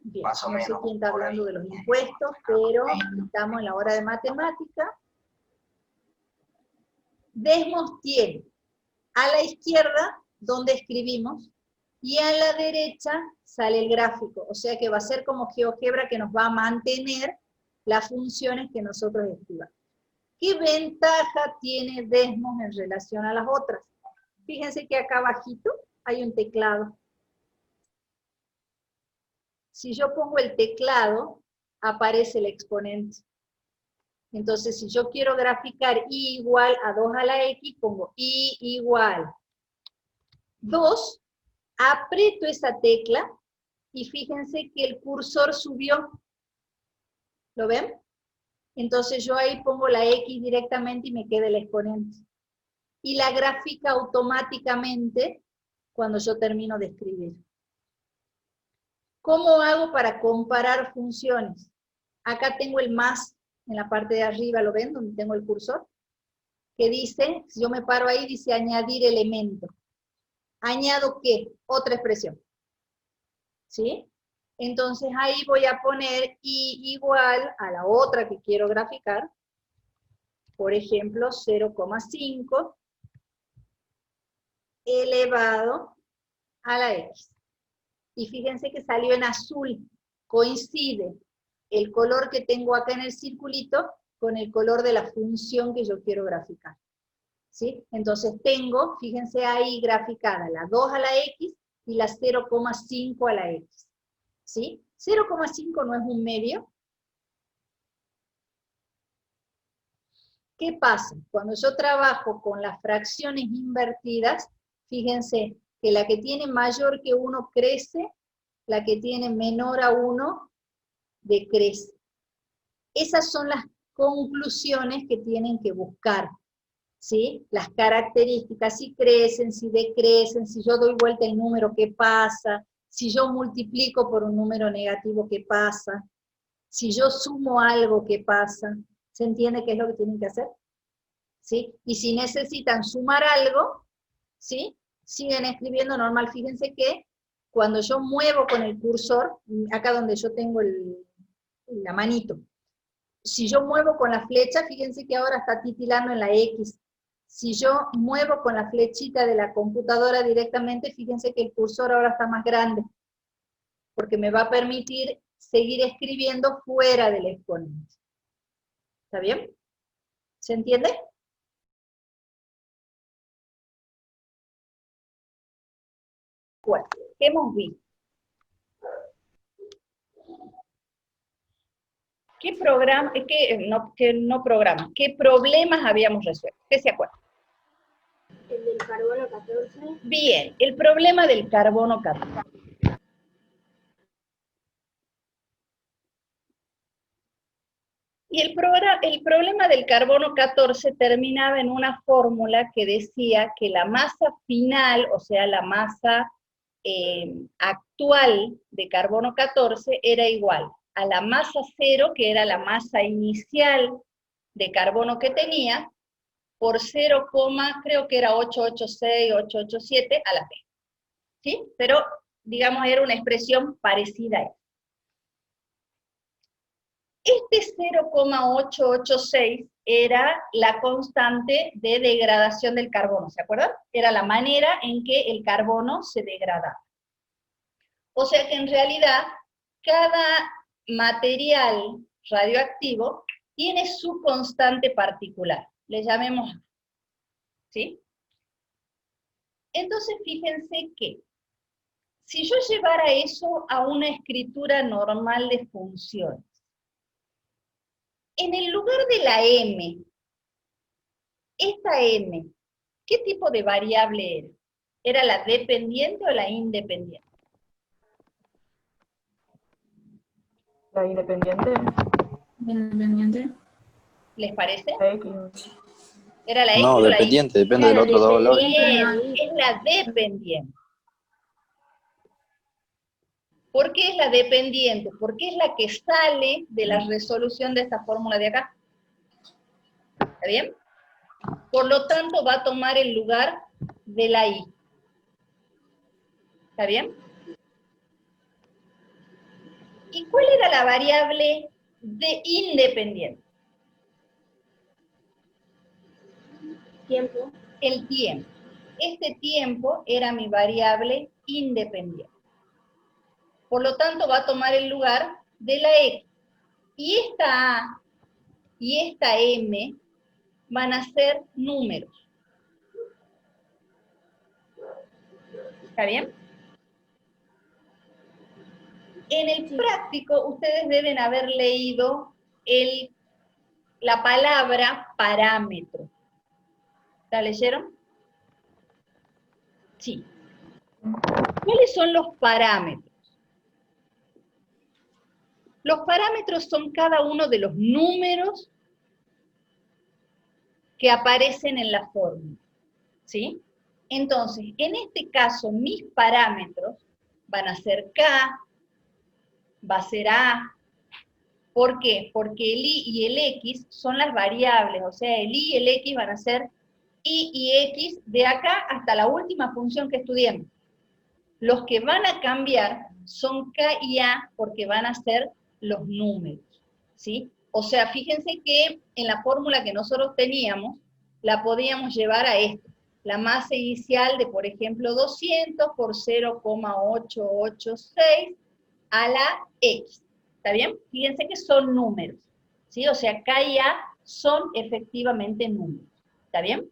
Bien, Más o no sé menos, quién está por hablando ahí. de los impuestos, pero estamos en la hora de matemática. Desmos tiene a la izquierda, donde escribimos, y a la derecha sale el gráfico, o sea que va a ser como GeoGebra, que nos va a mantener las funciones que nosotros escribamos. ¿Qué ventaja tiene Desmos en relación a las otras? Fíjense que acá abajito hay un teclado. Si yo pongo el teclado, aparece el exponente. Entonces, si yo quiero graficar i igual a 2 a la x, pongo i igual 2, aprieto esa tecla, y fíjense que el cursor subió. ¿Lo ven? Entonces yo ahí pongo la x directamente y me queda el exponente. Y la grafica automáticamente cuando yo termino de escribir. ¿Cómo hago para comparar funciones? Acá tengo el más en la parte de arriba, ¿lo ven? Donde tengo el cursor. Que dice, si yo me paro ahí, dice añadir elemento. ¿Añado qué? Otra expresión. ¿Sí? Entonces ahí voy a poner i igual a la otra que quiero graficar. Por ejemplo, 0,5 elevado a la x. Y fíjense que salió en azul, coincide el color que tengo acá en el circulito con el color de la función que yo quiero graficar. ¿Sí? Entonces tengo, fíjense ahí graficada la 2 a la x y la 0,5 a la x. ¿Sí? 0,5 no es un medio. ¿Qué pasa? Cuando yo trabajo con las fracciones invertidas, fíjense que la que tiene mayor que 1 crece, la que tiene menor a 1 decrece. Esas son las conclusiones que tienen que buscar, ¿sí? Las características, si crecen, si decrecen, si yo doy vuelta el número, ¿qué pasa? Si yo multiplico por un número negativo, ¿qué pasa? Si yo sumo algo, ¿qué pasa? ¿Se entiende qué es lo que tienen que hacer? ¿Sí? Y si necesitan sumar algo, ¿sí? Siguen escribiendo normal. Fíjense que cuando yo muevo con el cursor, acá donde yo tengo la manito, si yo muevo con la flecha, fíjense que ahora está titilando en la X. Si yo muevo con la flechita de la computadora directamente, fíjense que el cursor ahora está más grande, porque me va a permitir seguir escribiendo fuera del exponente. ¿Está bien? ¿Se entiende? Bueno, ¿qué hemos visto? ¿Qué problemas habíamos resuelto? ¿Qué se acuerdan? El del carbono 14. Bien, el problema del carbono 14. Y el problema del carbono 14 terminaba en una fórmula que decía que la masa final, o sea, la masa actual de carbono 14 era igual a la masa cero, que era la masa inicial de carbono que tenía, por 0, creo que era 886, 887 a la P. ¿Sí? Pero, digamos, era una expresión parecida a esta. Este 0,886 era la constante de degradación del carbono, ¿se acuerdan? Era la manera en que el carbono se degradaba. O sea que en realidad, cada material radioactivo tiene su constante particular. Le llamemos A. ¿Sí? Entonces, fíjense que si yo llevara eso a una escritura normal de funciones, en el lugar de la m, esta m, ¿qué tipo de variable era? ¿Era la dependiente o la independiente? La independiente. Independiente. ¿Les parece? La X. ¿Era la X No, o la Y? dependiente, depende del otro valor. Bien, es la dependiente. ¿Por qué es la dependiente? Porque es la que sale de la resolución de esta fórmula de acá. ¿Está bien? Por lo tanto, va a tomar el lugar de la Y. ¿Está bien? ¿Y cuál era la variable de independiente? Tiempo. El tiempo. Este tiempo era mi variable independiente. Por lo tanto, va a tomar el lugar de la X. Y esta A y esta M van a ser números. ¿Está bien? En el práctico, ustedes deben haber leído la palabra parámetro. ¿La leyeron? Sí. ¿Cuáles son los parámetros? Los parámetros son cada uno de los números que aparecen en la fórmula, ¿sí? Entonces, en este caso, mis parámetros van a ser K, va a ser A. ¿Por qué? Porque el Y y el X son las variables, o sea, el Y y el X van a ser Y y X de acá hasta la última función que estudiemos. Los que van a cambiar son K y A porque van a ser los números, ¿sí? O sea, fíjense que en la fórmula que nosotros teníamos, la podíamos llevar a esto. La masa inicial de, por ejemplo, 200 por 0,886 a la X. ¿Está bien? Fíjense que son números, ¿sí? O sea, K y A son efectivamente números. ¿Está bien?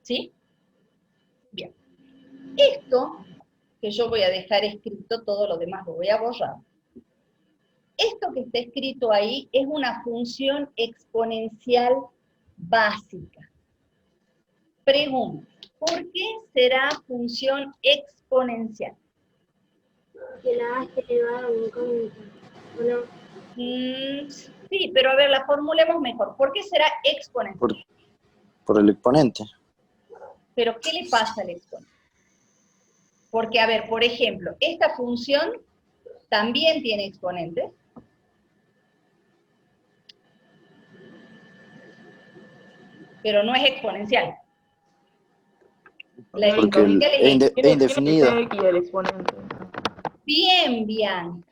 ¿Sí? Bien. Esto, que yo voy a dejar escrito, todo lo demás lo voy a borrar. Esto que está escrito ahí es una función exponencial básica. Pregunta, ¿por qué será función exponencial? Que la A esté elevada a un incógnito. ¿O no? Sí, pero a ver, la formulemos mejor. ¿Por qué será exponencial? Por el exponente. ¿Pero qué le pasa al exponente? Porque, a ver, por ejemplo, esta función también tiene exponentes. Pero no es exponencial. La Porque exponencial es indefinido. X el exponente. Bien, bien.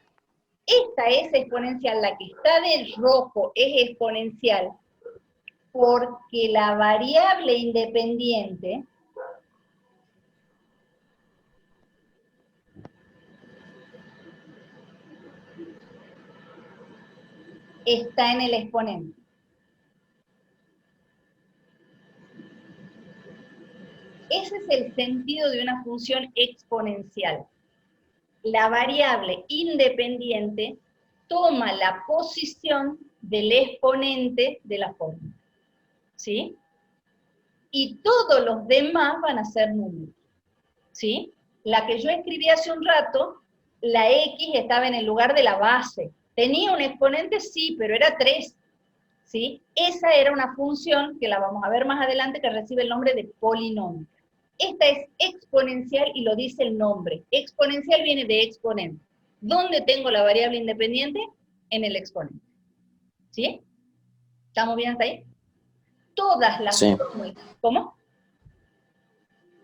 Esta es exponencial, la que está del rojo es exponencial, porque la variable independiente está en el exponente. Ese es el sentido de una función exponencial. La variable independiente toma la posición del exponente de la fórmula. ¿Sí? Y todos los demás van a ser números. ¿Sí? La que yo escribí hace un rato, la X estaba en el lugar de la base. ¿Tenía un exponente? Sí, pero era 3. ¿Sí? Esa era una función, que la vamos a ver más adelante, que recibe el nombre de polinómica. Esta es exponencial y lo dice el nombre. Exponencial viene de exponente. ¿Dónde tengo la variable independiente? En el exponente. ¿Sí? ¿Estamos bien hasta ahí? Todas las fórmulas. ¿Cómo?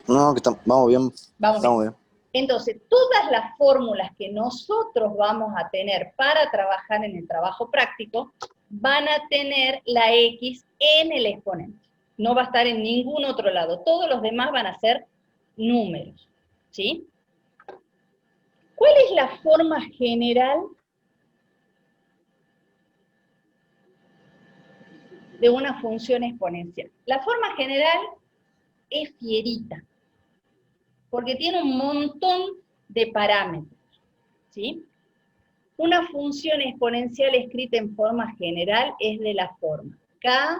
No, que vamos bien. Vamos bien. Entonces, todas las fórmulas que nosotros vamos a tener para trabajar en el trabajo práctico van a tener la X en el exponente. No va a estar en ningún otro lado. Todos los demás van a ser números. ¿Sí? ¿Cuál es la forma general de una función exponencial? La forma general es fierita, porque tiene un montón de parámetros. ¿Sí? Una función exponencial escrita en forma general es de la forma k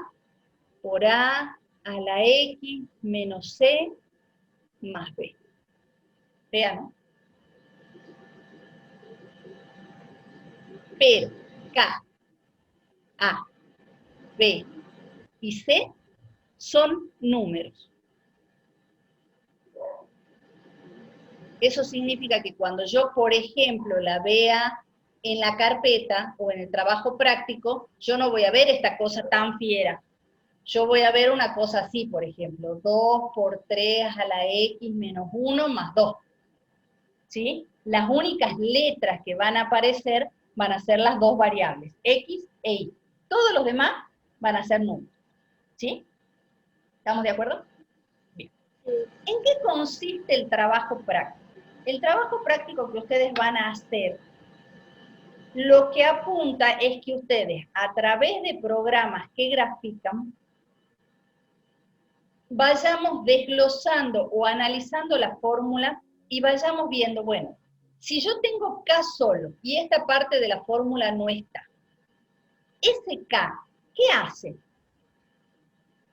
por a la x menos c más b. Vean, ¿no? Pero k, a, b y c son números. Eso significa que cuando yo, por ejemplo, la vea en la carpeta o en el trabajo práctico, yo no voy a ver esta cosa tan fiera. Yo voy a ver una cosa así, por ejemplo, 2 por 3 a la x menos 1 más 2. ¿Sí? Las únicas letras que van a aparecer van a ser las dos variables, x e y. Todos los demás van a ser números. ¿Sí? ¿Estamos de acuerdo? Bien. ¿En qué consiste el trabajo práctico? El trabajo práctico que ustedes van a hacer, lo que apunta es que ustedes, a través de programas que grafican, vayamos desglosando o analizando la fórmula y vayamos viendo, bueno, si yo tengo K solo y esta parte de la fórmula no está, ese K, ¿qué hace?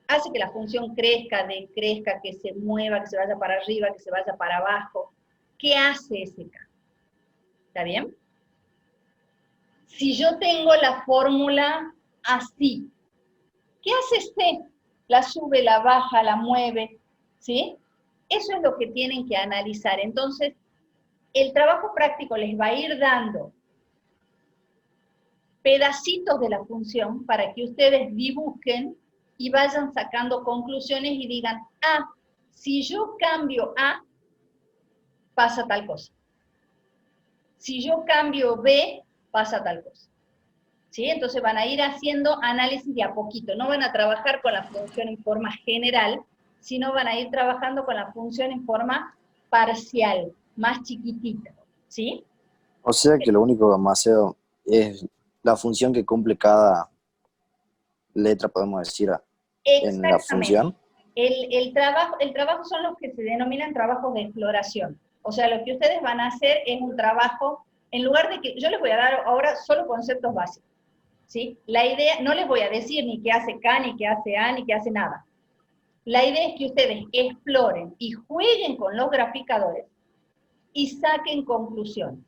Hace que la función crezca, decrezca, que se mueva, que se vaya para arriba, que se vaya para abajo. ¿Qué hace ese K? ¿Está bien? Si yo tengo la fórmula así, ¿qué hace C? La sube, la baja, la mueve, ¿sí? Eso es lo que tienen que analizar. Entonces, el trabajo práctico les va a ir dando pedacitos de la función para que ustedes dibujen y vayan sacando conclusiones y digan, ah, si yo cambio A, pasa tal cosa. Si yo cambio B, pasa tal cosa. ¿Sí? Entonces van a ir haciendo análisis de a poquito. No van a trabajar con la función en forma general, sino van a ir trabajando con la función en forma parcial, más chiquitita. ¿Sí? O sea que lo único que más es la función que cumple cada letra, podemos decir, en la función. El trabajo son los que se denominan trabajos de exploración. O sea, lo que ustedes van a hacer es un trabajo, en lugar de que, yo les voy a dar ahora solo conceptos básicos, ¿sí? La idea, no les voy a decir ni qué hace K, ni qué hace A, ni qué hace nada. La idea es que ustedes exploren y jueguen con los graficadores y saquen conclusiones.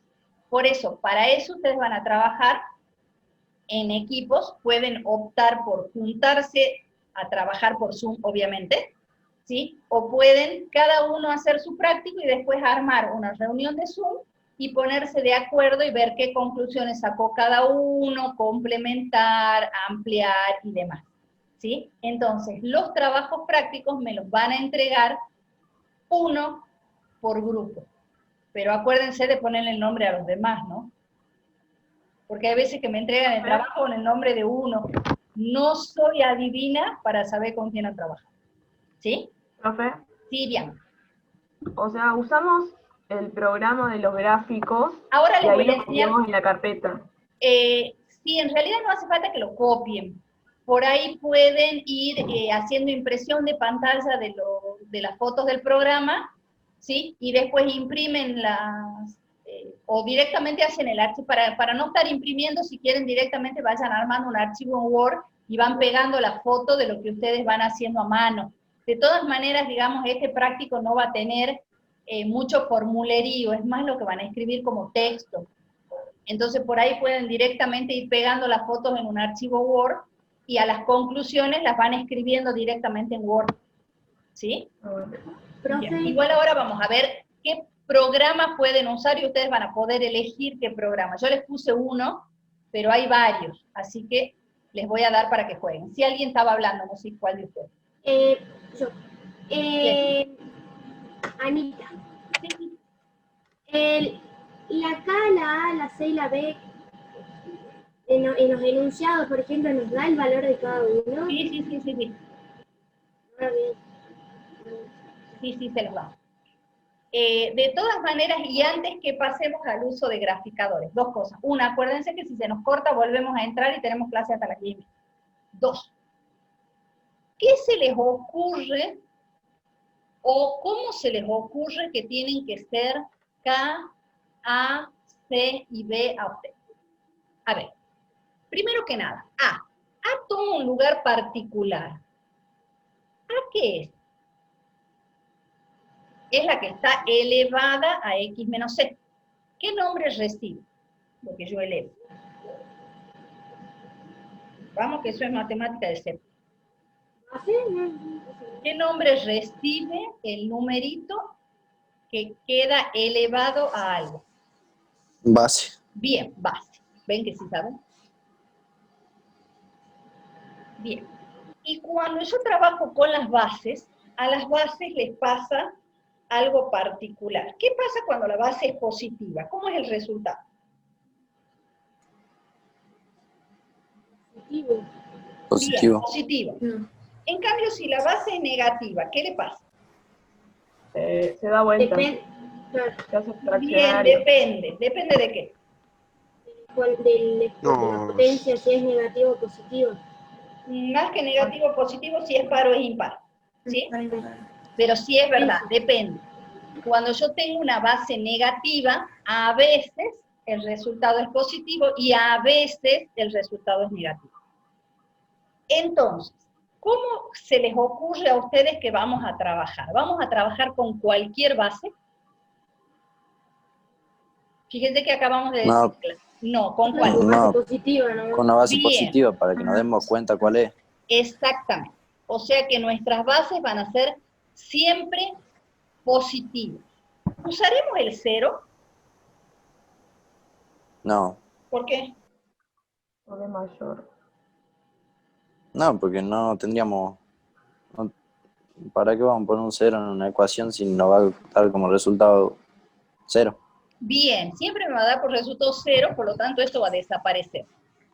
Por eso, para eso ustedes van a trabajar en equipos, pueden optar por juntarse a trabajar por Zoom, obviamente, ¿sí? O pueden cada uno hacer su práctico y después armar una reunión de Zoom y ponerse de acuerdo y ver qué conclusiones sacó cada uno, complementar, ampliar y demás, ¿sí? Entonces, los trabajos prácticos me los van a entregar uno por grupo, pero acuérdense de ponerle el nombre a los demás, ¿no? porque hay veces que me entregan el trabajo con el nombre de uno. No soy adivina para saber con quién han trabajado. ¿Sí? Profe, Sí, bien. o sea, usamos el programa de los gráficos Ahora y les ahí voy a lo enseñar. copiamos en la carpeta. Sí, en realidad no hace falta que lo copien. Por ahí pueden ir haciendo impresión de pantalla de las fotos del programa, ¿sí? Y después imprimen o directamente hacen el archivo, para no estar imprimiendo, si quieren directamente vayan armando un archivo en Word y van pegando la foto de lo que ustedes van haciendo a mano. De todas maneras, digamos, este práctico no va a tener mucho formulerío, es más lo que van a escribir como texto. Entonces por ahí pueden directamente ir pegando las fotos en un archivo Word y a las conclusiones las van escribiendo directamente en Word. ¿Sí? Bien. Igual ahora vamos a ver qué programa pueden usar y ustedes van a poder elegir qué programa. Yo les puse uno, pero hay varios, así que les voy a dar para que jueguen. Si alguien estaba hablando, no sé cuál de ustedes. Yo. Anita. Sí. La K, la A, la C y la B, en los enunciados, por ejemplo, nos da el valor de cada uno. Sí. Sí, se los da. De todas maneras, y antes que pasemos al uso de graficadores, dos cosas. Una, acuérdense que si se nos corta, volvemos a entrar y tenemos clase hasta las 10. Dos, ¿qué se les ocurre o cómo se les ocurre que tienen que ser K, A, C y B a ustedes? A ver, primero que nada, A toma un lugar particular. ¿A qué es? Es la que está elevada a X menos C. ¿Qué nombre recibe? Lo que yo elevo. Vamos, que eso es matemática de C. ¿Qué nombre recibe el numerito que queda elevado a algo? Base. Bien, base. ¿Ven que sí saben? Bien. Y cuando yo trabajo con las bases, a las bases les pasa algo particular. ¿Qué pasa cuando la base es positiva? ¿Cómo es el resultado? Positivo. Bien, positivo. En cambio, si la base es negativa, ¿qué le pasa? Se da vuelta. Se hace Bien, fraccionario. depende de qué. De la potencia, si es negativo o positivo. Más que negativo o positivo, si es par o es impar. ¿Sí? Pero sí es verdad, depende. Cuando yo tengo una base negativa, a veces el resultado es positivo y a veces el resultado es negativo. Entonces, ¿cómo se les ocurre a ustedes que vamos a trabajar? ¿Vamos a trabajar con cualquier base? Fíjense que acabamos de decir. No, ¿con cuál? Con base positiva, ¿no? Con una base Bien. positiva para que nos demos cuenta cuál es. Exactamente. O sea que nuestras bases van a ser siempre positivas. ¿Usaremos el 0? No. ¿Por qué? O de mayor. No, porque no tendríamos... ¿Para qué vamos a poner un 0 en una ecuación si nos va a dar como resultado 0? Bien, siempre me va a dar por resultado 0, por lo tanto esto va a desaparecer.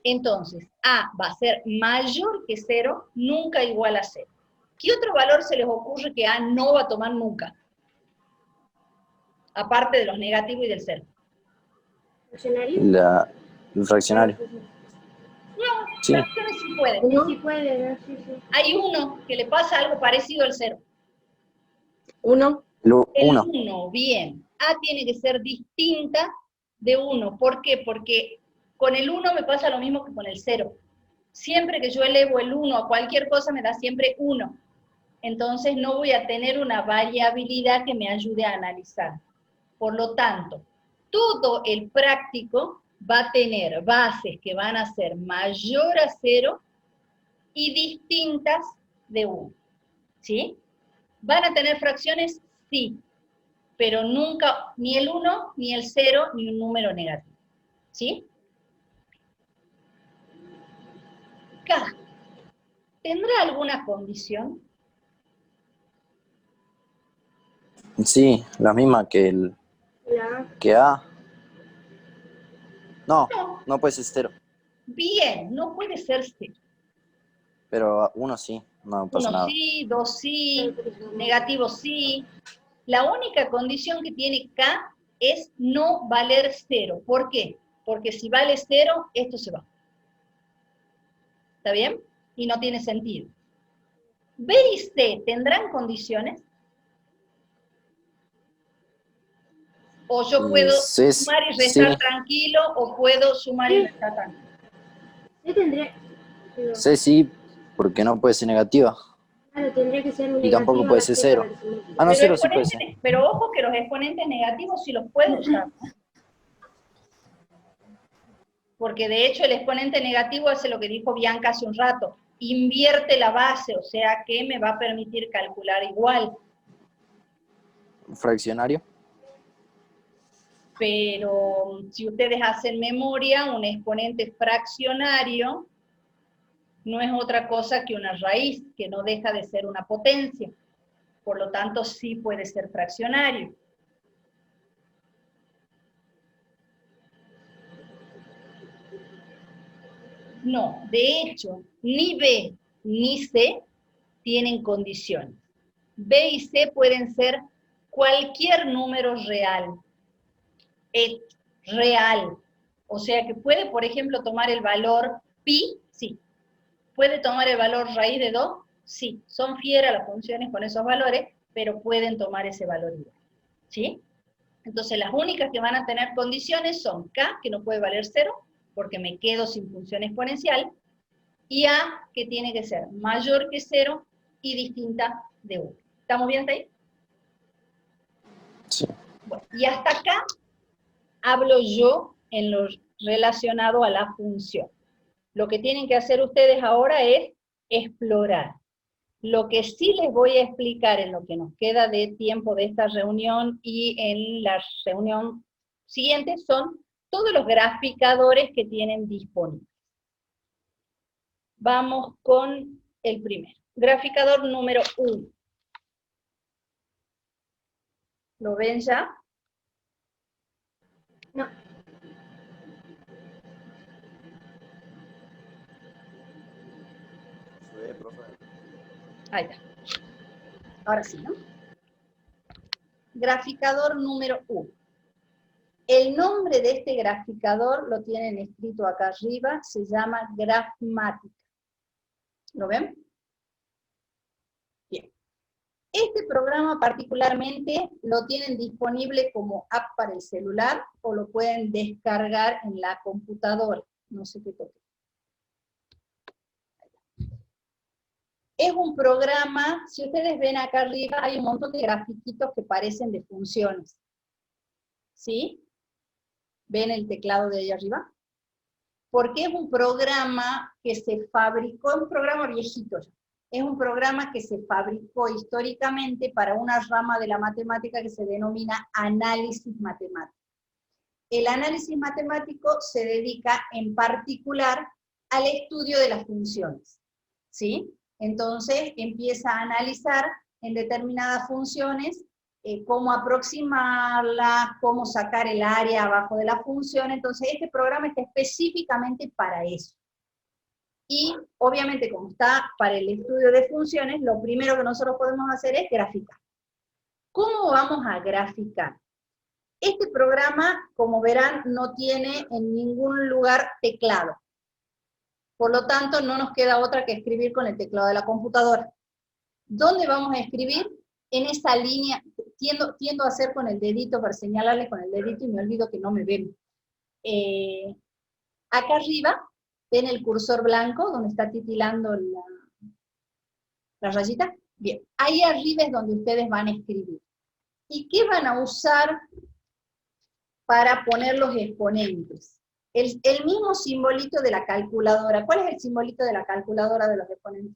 Entonces, A va a ser mayor que 0, nunca igual a 0. ¿Qué otro valor se les ocurre que A no va a tomar nunca? Aparte de los negativos y del 0. ¿Fraccionario? El fraccionario. No, Sí. fracciones sí pueden. Sí puede, ¿no? Sí. Hay uno que le pasa algo parecido al 0. ¿1? El 1. 1, bien. A tiene que ser distinta de 1. ¿Por qué? Porque con el 1 me pasa lo mismo que con el 0. Siempre que yo elevo el 1 a cualquier cosa me da siempre 1. Entonces no voy a tener una variabilidad que me ayude a analizar. Por lo tanto, todo el práctico va a tener bases que van a ser mayor a 0 y distintas de 1. ¿Sí? ¿Van a tener fracciones? Sí, pero nunca ni el 1, ni el 0, ni un número negativo. ¿Sí? K. ¿Tendrá alguna condición? Sí, la misma que A. No. No, No puede ser 0. Bien, no puede ser 0. Pero 1 sí, no pasa 1 nada. sí, 2 sí, negativo sí. La única condición que tiene K es no valer 0. ¿Por qué? Porque si vale 0, esto se va. ¿Está bien? Y no tiene sentido. B y C, ¿tendrán condiciones? O yo puedo C, sumar y sí. restar tranquilo, o puedo sumar y restar tranquilo. Yo tendría, C sí, porque no puede ser negativa. claro, tendría que ser un Y tampoco negativo puede la ser C 0. para que se Ah, no, 0 sí puede ser. Pero ojo que los exponentes negativos sí los puedo usar. Porque de hecho el exponente negativo hace lo que dijo Bianca hace un rato. Invierte la base, o sea que me va a permitir calcular igual. Fraccionario. Pero si ustedes hacen memoria, un exponente fraccionario no es otra cosa que una raíz, que no deja de ser una potencia. Por lo tanto, sí puede ser fraccionario. No, de hecho, ni B ni C tienen condiciones. B y C pueden ser cualquier número real. Real. O sea que puede, por ejemplo, tomar el valor pi, sí. ¿Puede tomar el valor raíz de 2? Sí. Son fieras las funciones con esos valores, pero pueden tomar ese valor igual. ¿Sí? Entonces las únicas que van a tener condiciones son K, que no puede valer 0, porque me quedo sin función exponencial, y A, que tiene que ser mayor que 0 y distinta de 1. ¿Estamos bien hasta ahí? Sí. Bueno, y hasta acá hablo yo en lo relacionado a la función. Lo que tienen que hacer ustedes ahora es explorar. Lo que sí les voy a explicar en lo que nos queda de tiempo de esta reunión y en la reunión siguiente son todos los graficadores que tienen disponibles. Vamos con el primero. Graficador número 1. ¿Lo ven ya? No. Ahí está. Ahora sí, ¿no? Graficador número 1. El nombre de este graficador lo tienen escrito acá arriba, se llama Grafmática. ¿Lo ven? Bien. Este programa particularmente lo tienen disponible como app para el celular o lo pueden descargar en la computadora. No sé qué toque. Es un programa, si ustedes ven acá arriba, hay un montón de grafiquitos que parecen de funciones. ¿Sí? ¿Ven el teclado de ahí arriba? Porque es un programa que se fabricó, es un programa viejito ya. Es un programa que se fabricó históricamente para una rama de la matemática que se denomina análisis matemático. El análisis matemático se dedica en particular al estudio de las funciones. ¿Sí? Entonces empieza a analizar en determinadas funciones cómo aproximarlas, cómo sacar el área abajo de la función. Entonces este programa está específicamente para eso. Y obviamente como está para el estudio de funciones, lo primero que nosotros podemos hacer es graficar. ¿Cómo vamos a graficar? Este programa, como verán, no tiene en ningún lugar teclado. Por lo tanto, no nos queda otra que escribir con el teclado de la computadora. ¿Dónde vamos a escribir? En esa línea, tiendo a hacer con el dedito, para señalarles con el dedito, y me olvido que no me ven. Acá arriba, ven el cursor blanco, donde está titilando la rayita. Bien, ahí arriba es donde ustedes van a escribir. ¿Y qué van a usar para poner los exponentes? El mismo simbolito de la calculadora. ¿Cuál es el simbolito de la calculadora de los exponentes?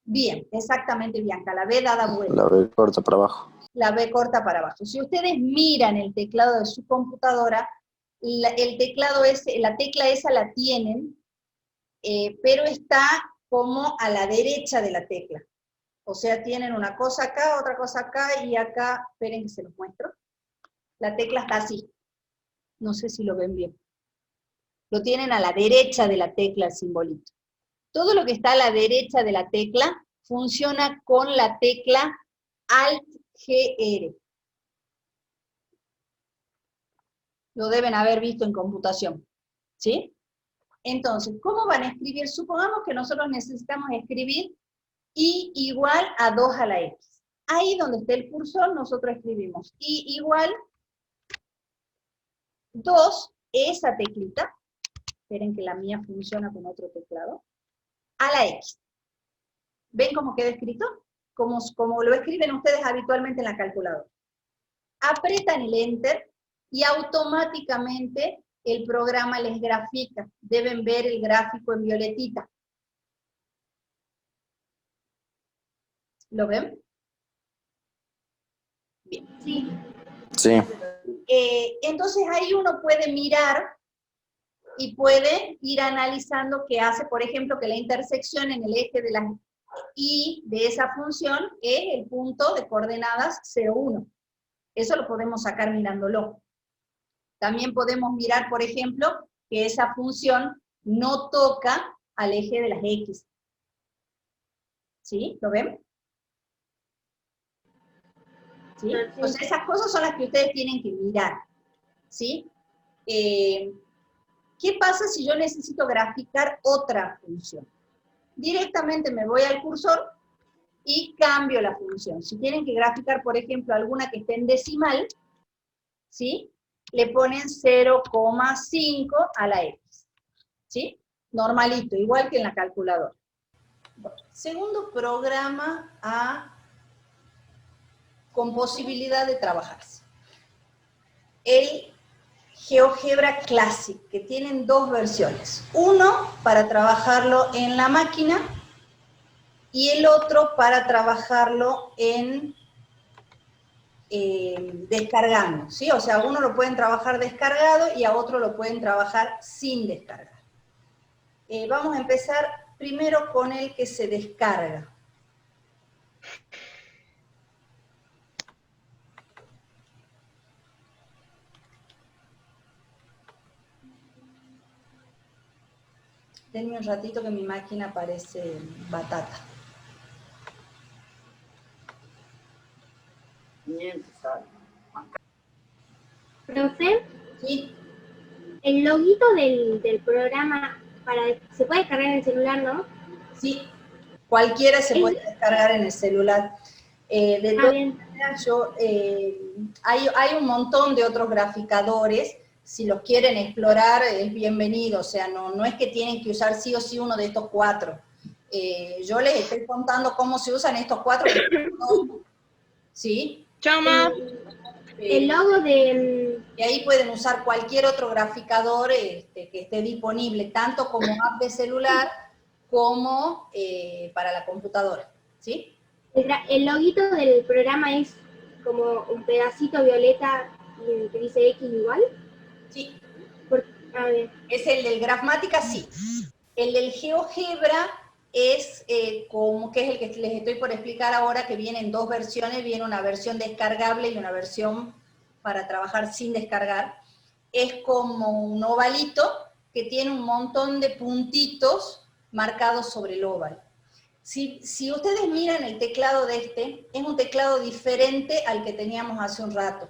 Bien, exactamente, Bianca, la B dada vuelta. La B corta para abajo. La B corta para abajo. Si ustedes miran el teclado de su computadora, el teclado ese, la tecla esa la tienen, pero está como a la derecha de la tecla. O sea, tienen una cosa acá, otra cosa acá, y acá, esperen que se los muestro. La tecla está así. No sé si lo ven bien. Lo tienen a la derecha de la tecla el simbolito. Todo lo que está a la derecha de la tecla funciona con la tecla Alt-GR. Lo deben haber visto en computación, ¿sí? Entonces, ¿cómo van a escribir? Supongamos que nosotros necesitamos escribir y igual a 2 a la x. Ahí donde esté el cursor, nosotros escribimos y igual 2, esa teclita, esperen que la mía funciona con otro teclado, a la x. ¿Ven cómo queda escrito? Como lo escriben ustedes habitualmente en la calculadora. Apretan el Enter y automáticamente el programa les grafica. Deben ver el gráfico en violetita. ¿Lo ven? Bien. Sí. Sí. Entonces ahí uno puede mirar y puede ir analizando qué hace, por ejemplo, que la intersección en el eje de la y de esa función es el punto de coordenadas 0, 1. Eso lo podemos sacar mirándolo. También podemos mirar, por ejemplo, que esa función no toca al eje de las X. ¿Sí? ¿Lo ven? ¿Sí? O sea, esas cosas son las que ustedes tienen que mirar. ¿Sí? ¿Qué pasa si yo necesito graficar otra función? Directamente me voy al cursor y cambio la función. Si tienen que graficar, por ejemplo, alguna que esté en decimal, ¿sí? Le ponen 0,5 a la X. ¿Sí? Normalito, igual que en la calculadora. Bueno, segundo programa con posibilidad de trabajarse. El GeoGebra Classic, que tienen 2 versiones. Uno para trabajarlo en la máquina y el otro para trabajarlo en descargando, ¿sí? O sea, uno lo pueden trabajar descargado y a otro lo pueden trabajar sin descargar. Vamos a empezar primero con el que se descarga. Denme un ratito que mi máquina parece batata. Profe, ¿Sí? el loguito del programa, se puede descargar en el celular, ¿no? Sí, cualquiera se puede descargar en el celular. De todas maneras, hay un montón de otros graficadores. Si los quieren explorar, es bienvenido. O sea, no es que tienen que usar sí o sí uno de estos 4. Yo les estoy contando cómo se usan estos 4. ¿Sí? Chama. El logo de... Y ahí pueden usar cualquier otro graficador que esté disponible, tanto como app de celular como para la computadora. ¿Sí? El loguito del programa es como un pedacito violeta que dice X igual. Sí. A ver. Es el del Grafmática, sí. El del GeoGebra es como que es el que les estoy por explicar ahora, que viene en 2 versiones, viene una versión descargable y una versión para trabajar sin descargar. Es como un ovalito que tiene un montón de puntitos marcados sobre el óvalo. Si ustedes miran el teclado de este, es un teclado diferente al que teníamos hace un rato.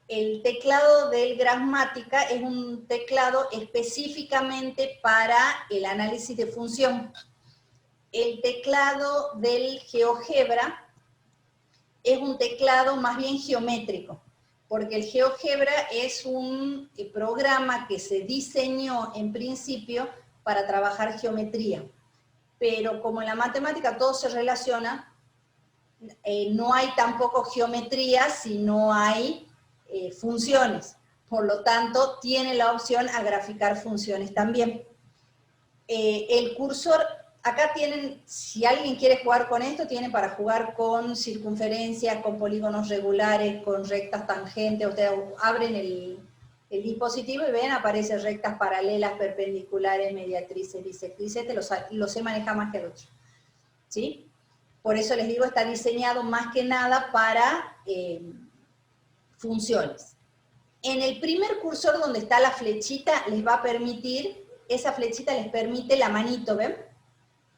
El teclado del Grafmática es un teclado específicamente para el análisis de función. El teclado del GeoGebra es un teclado más bien geométrico, porque el GeoGebra es un programa que se diseñó en principio para trabajar geometría. Pero como en la matemática todo se relaciona, no hay tampoco geometría si no hay funciones. Por lo tanto, tiene la opción a graficar funciones también. El cursor, acá tienen, si alguien quiere jugar con esto, tiene para jugar con circunferencias, con polígonos regulares, con rectas tangentes. Ustedes abren el dispositivo y ven, aparecen rectas paralelas, perpendiculares, mediatrices, bisectrices, lo sé manejar más que el otro. ¿Sí? Por eso les digo, está diseñado más que nada para funciones. En el primer cursor donde está la flechita, les va a permitir, esa flechita les permite la manito, ¿ven?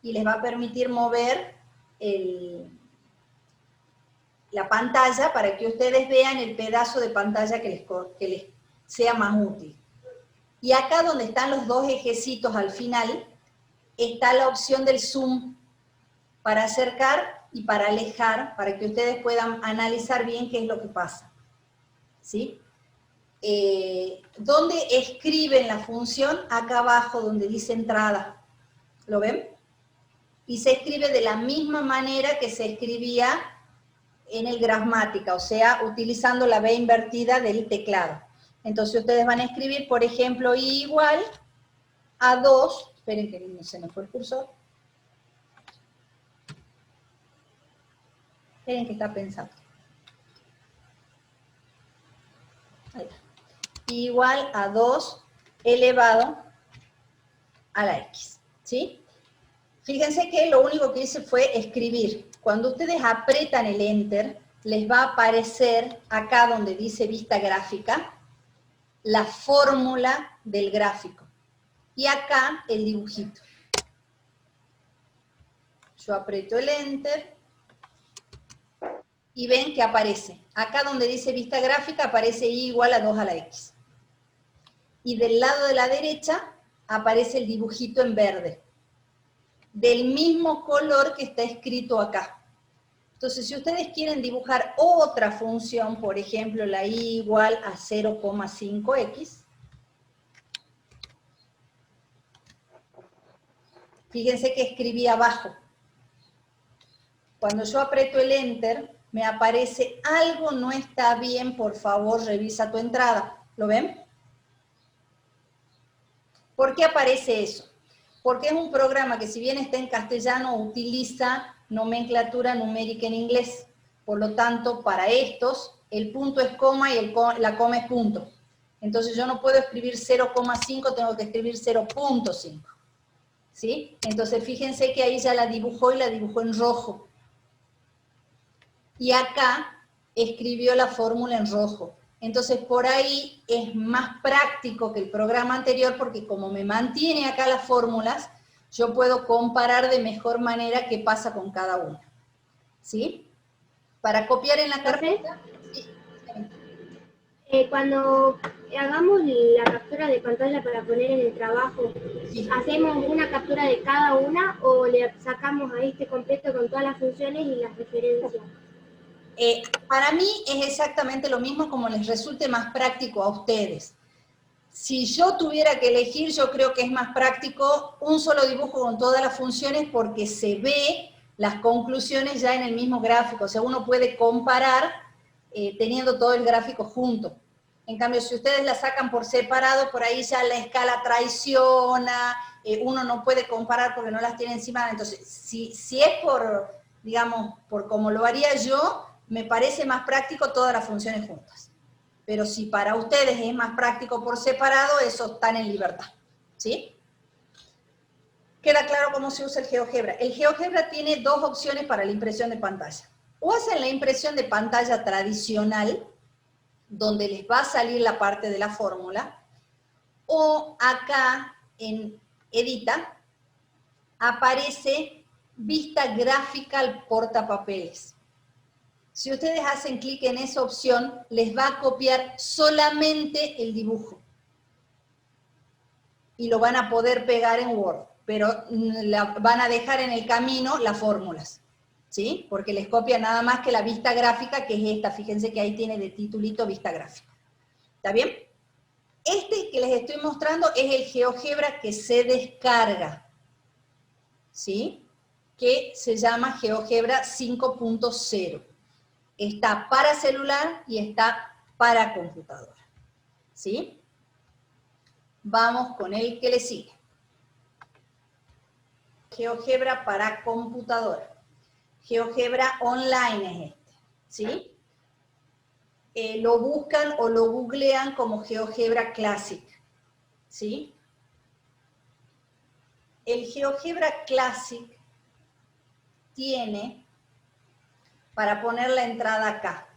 Y les va a permitir mover la pantalla para que ustedes vean el pedazo de pantalla que les sea más útil. Y acá donde están los dos ejecitos al final, está la opción del zoom para acercar y para alejar, para que ustedes puedan analizar bien qué es lo que pasa. ¿Sí? ¿Dónde escriben la función? Acá abajo, donde dice entrada. ¿Lo ven? Y se escribe de la misma manera que se escribía en el Grafmática, o sea, utilizando la B invertida del teclado. Entonces ustedes van a escribir, por ejemplo, I igual a 2, esperen que no se me fue el cursor. Esperen que está pensando. Ahí está. I igual a 2 elevado a la X, ¿sí? Fíjense que lo único que hice fue escribir. Cuando ustedes apretan el Enter, les va a aparecer acá donde dice vista gráfica, la fórmula del gráfico. Y acá el dibujito. Yo aprieto el Enter y ven que aparece. Acá donde dice vista gráfica aparece I igual a 2 a la X. Y del lado de la derecha aparece el dibujito en verde, del mismo color que está escrito acá. Entonces, si ustedes quieren dibujar otra función, por ejemplo, la I igual a 0,5x, fíjense que escribí abajo. Cuando yo aprieto el Enter, me aparece algo no está bien, por favor, revisa tu entrada. ¿Lo ven? ¿Por qué aparece eso? Porque es un programa que, si bien está en castellano, utiliza nomenclatura numérica en inglés. Por lo tanto, para estos, el punto es coma y la coma es punto. Entonces yo no puedo escribir 0,5, tengo que escribir 0,5. ¿Sí? Entonces fíjense que ahí ya la dibujó y la dibujó en rojo. Y acá escribió la fórmula en rojo. Entonces por ahí es más práctico que el programa anterior, porque como me mantiene acá las fórmulas, yo puedo comparar de mejor manera qué pasa con cada una. ¿Sí? Para copiar en la carpeta. Sí. Cuando hagamos la captura de pantalla para poner en el trabajo, Sí. ¿hacemos una captura de cada una o le sacamos a este completo con todas las funciones y las referencias? Para mí es exactamente lo mismo, como les resulte más práctico a ustedes. Si yo tuviera que elegir, yo creo que es más práctico un solo dibujo con todas las funciones, porque se ve las conclusiones ya en el mismo gráfico. O sea, uno puede comparar teniendo todo el gráfico junto. En cambio, si ustedes la sacan por separado, por ahí ya la escala traiciona, uno no puede comparar porque no las tiene encima. Entonces, si es por, digamos, por como lo haría yo, me parece más práctico todas las funciones juntas. Pero si para ustedes es más práctico por separado, eso están en libertad. ¿Sí? ¿Queda claro cómo se usa el GeoGebra? El GeoGebra tiene dos opciones para la impresión de pantalla. O hacen la impresión de pantalla tradicional, donde les va a salir la parte de la fórmula, o acá en Edita aparece vista gráfica al portapapeles. Si ustedes hacen clic en esa opción, les va a copiar solamente el dibujo. Y lo van a poder pegar en Word, pero van a dejar en el camino las fórmulas. ¿Sí? Porque les copia nada más que la vista gráfica, que es esta. Fíjense que ahí tiene de titulito vista gráfica. ¿Está bien? Este que les estoy mostrando es el GeoGebra que se descarga. ¿Sí? Que se llama GeoGebra 5.0. Está para celular y está para computadora. ¿Sí? Vamos con el que le sigue. GeoGebra para computadora. GeoGebra Online es este. ¿Sí? Lo buscan o lo googlean como GeoGebra Classic. ¿Sí? El GeoGebra Classic tiene, para poner la entrada acá,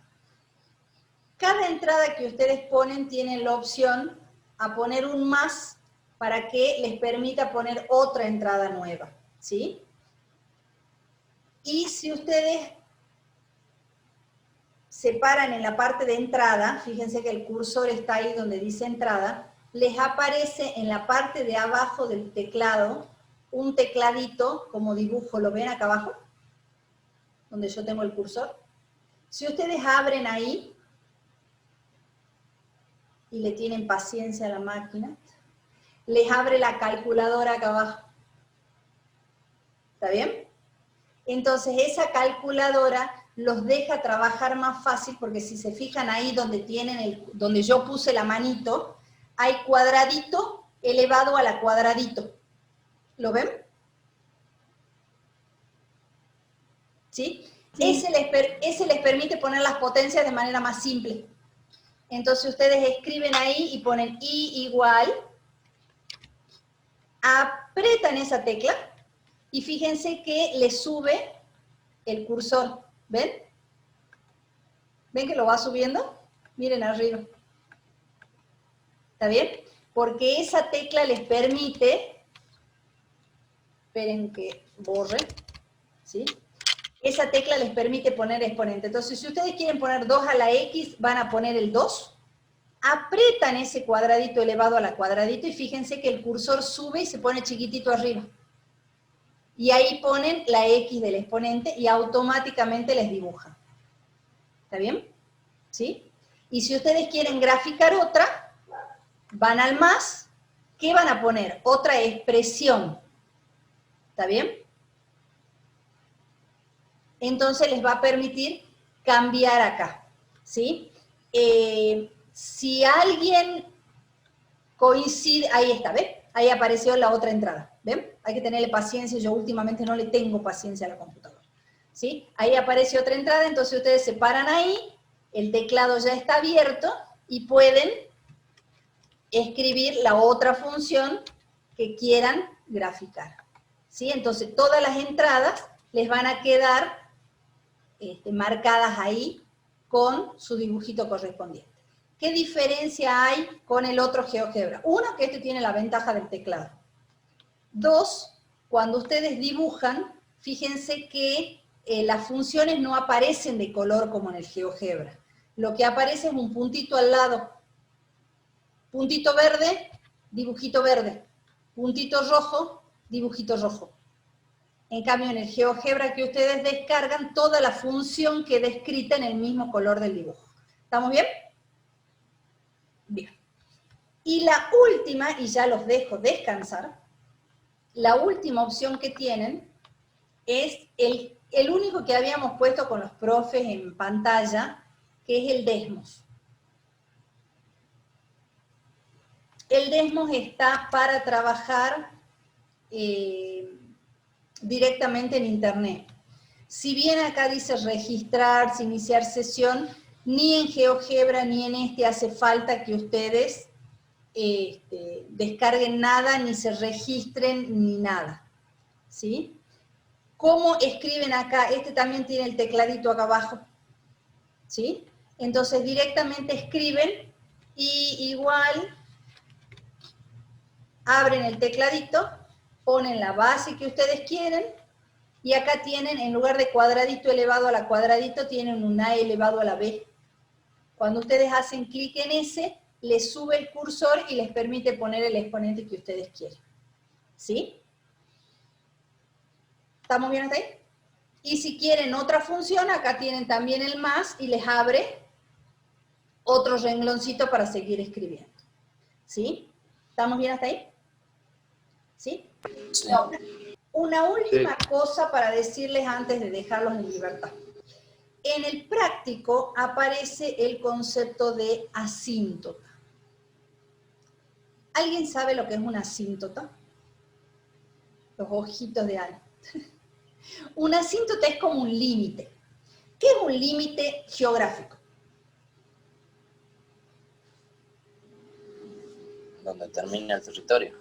Cada entrada que ustedes ponen tienen la opción a poner un más para que les permita poner otra entrada nueva, ¿sí? Y si ustedes se paran en la parte de entrada, fíjense que el cursor está ahí donde dice entrada, les aparece en la parte de abajo del teclado un tecladito como dibujo, ¿lo ven acá abajo? Donde yo tengo el cursor. Si ustedes abren ahí y le tienen paciencia a la máquina, les abre la calculadora acá abajo. ¿Está bien? Entonces esa calculadora los deja trabajar más fácil, porque si se fijan ahí donde tienen donde yo puse la manito, hay cuadradito elevado a la cuadradito. ¿Lo ven? ¿Sí? Sí. Ese les permite poner las potencias de manera más simple. Entonces ustedes escriben ahí y ponen I igual, apretan esa tecla y fíjense que le sube el cursor. ¿Ven? ¿Ven que lo va subiendo? Miren arriba. ¿Está bien? Porque esa tecla les permite, esperen que borre, ¿sí? Esa tecla les permite poner exponente. Entonces, si ustedes quieren poner 2 a la X, van a poner el 2, apretan ese cuadradito elevado a la cuadradito y fíjense que el cursor sube y se pone chiquitito arriba. Y ahí ponen la X del exponente y automáticamente les dibuja. ¿Está bien? ¿Sí? Y si ustedes quieren graficar otra, van al más, ¿qué van a poner? Otra expresión. ¿Está bien? Entonces les va a permitir cambiar acá. ¿Sí? Si alguien coincide, ahí está, ¿ven? Ahí apareció la otra entrada, ¿ven? Hay que tenerle paciencia, yo últimamente no le tengo paciencia a la computadora, ¿sí? Ahí apareció otra entrada, entonces ustedes se paran ahí, el teclado ya está abierto y pueden escribir la otra función que quieran graficar, ¿sí? Entonces todas las entradas les van a quedar marcadas ahí con su dibujito correspondiente. ¿Qué diferencia hay con el otro GeoGebra? Uno, que este tiene la ventaja del teclado. Dos, cuando ustedes dibujan, fíjense que las funciones no aparecen de color como en el GeoGebra. Lo que aparece es un puntito al lado. Puntito verde, dibujito verde. Puntito rojo, dibujito rojo. En cambio, en el GeoGebra que ustedes descargan, toda la función queda escrita en el mismo color del dibujo. ¿Estamos bien? Bien. Y la última, y ya los dejo descansar, la última opción que tienen es el único que habíamos puesto con los profes en pantalla, que es el Desmos. El Desmos está para trabajar directamente en internet. Si bien acá dice registrarse, iniciar sesión, ni en GeoGebra ni en este hace falta que ustedes descarguen nada, ni se registren, ni nada. ¿Sí? ¿Cómo escriben acá? Este también tiene el tecladito acá abajo. ¿Sí? Entonces directamente escriben y igual abren el tecladito, ponen la base que ustedes quieren, y acá tienen, en lugar de cuadradito elevado a la cuadradito, tienen un A elevado a la B. Cuando ustedes hacen clic en ese, les sube el cursor y les permite poner el exponente que ustedes quieren. ¿Sí? ¿Estamos bien hasta ahí? Y si quieren otra función, acá tienen también el más y les abre otro rengloncito para seguir escribiendo. ¿Sí? ¿Estamos bien hasta ahí? ¿Sí? Sí. Una última cosa para decirles antes de dejarlos en libertad. En el práctico aparece el concepto de asíntota. ¿Alguien sabe lo que es una asíntota? Los ojitos de Ana. Una asíntota es como un límite. ¿Qué es un límite geográfico? Donde termina el territorio.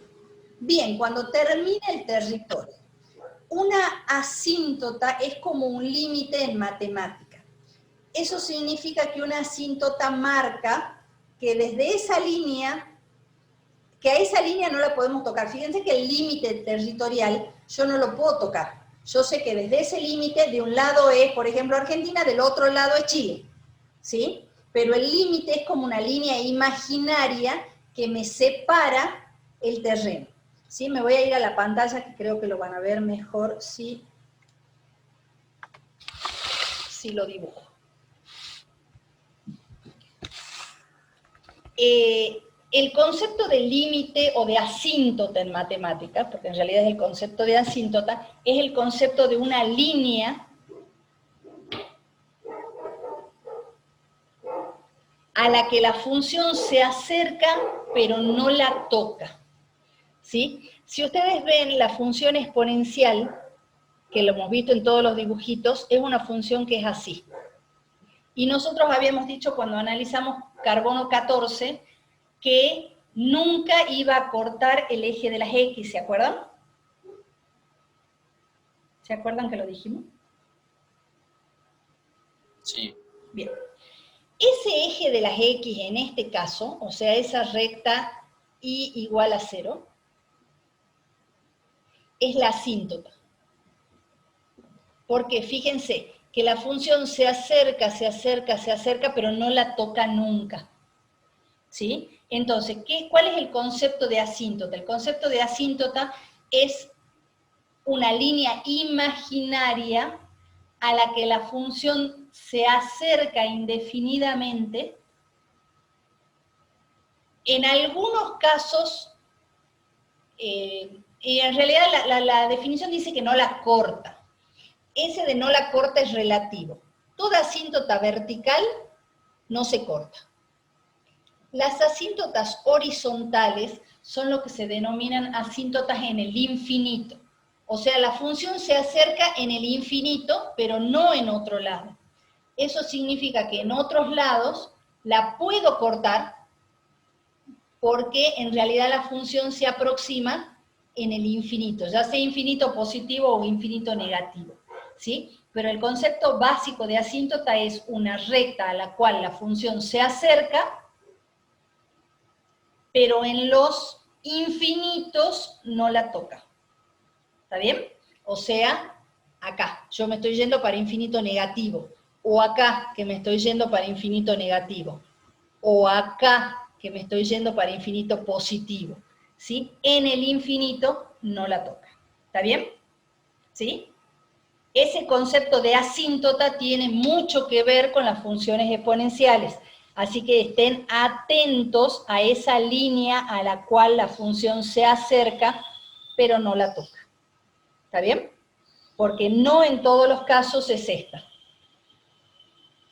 Bien, cuando termina el territorio. Una asíntota es como un límite en matemática. eso significa que una asíntota marca que desde esa línea, que a esa línea no la podemos tocar. Fíjense que el límite territorial yo no lo puedo tocar. Yo sé que desde ese límite, de un lado es, por ejemplo, Argentina, del otro lado es Chile, ¿sí? Pero el límite es como una línea imaginaria que me separa el terreno, ¿sí? Me voy a ir a la pantalla, que creo que lo van a ver mejor si lo dibujo. El concepto de límite o de asíntota en matemáticas, porque en realidad es el concepto de asíntota, es el concepto de una línea a la que la función se acerca, pero no la toca, ¿sí? Si ustedes ven la función exponencial, que lo hemos visto en todos los dibujitos, es una función que es así. Y nosotros habíamos dicho cuando analizamos carbono 14, que nunca iba a cortar el eje de las X, ¿se acuerdan? ¿Se acuerdan que lo dijimos? Sí. Bien. Ese eje de las X en este caso, o sea, esa recta y igual a 0, es la asíntota. Porque fíjense que la función se acerca, pero no la toca nunca. ¿Sí? Entonces, ¿cuál es el concepto de asíntota? El concepto de asíntota es una línea imaginaria a la que la función se acerca indefinidamente. En algunos casos, y en realidad la definición dice que no la corta. Ese de no la corta es relativo. Toda asíntota vertical no se corta. Las asíntotas horizontales son lo que se denominan asíntotas en el infinito. O sea, la función se acerca en el infinito, pero no en otro lado. Eso significa que en otros lados la puedo cortar porque en realidad la función se aproxima en el infinito, ya sea infinito positivo o infinito negativo, ¿sí? Pero el concepto básico de asíntota es una recta a la cual la función se acerca, pero en los infinitos no la toca. ¿Está bien? O sea, acá, yo me estoy yendo para infinito negativo, o acá, que me estoy yendo para infinito negativo, o acá, que me estoy yendo para infinito positivo, ¿sí? En el infinito no la toca. ¿Está bien? ¿Sí? Ese concepto de asíntota tiene mucho que ver con las funciones exponenciales, así que estén atentos a esa línea a la cual la función se acerca, pero no la toca. ¿Está bien? Porque no en todos los casos es esta.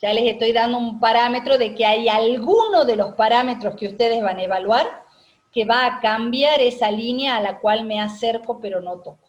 Ya les estoy dando un parámetro de que hay alguno de los parámetros que ustedes van a evaluar que va a cambiar esa línea a la cual me acerco pero no toco.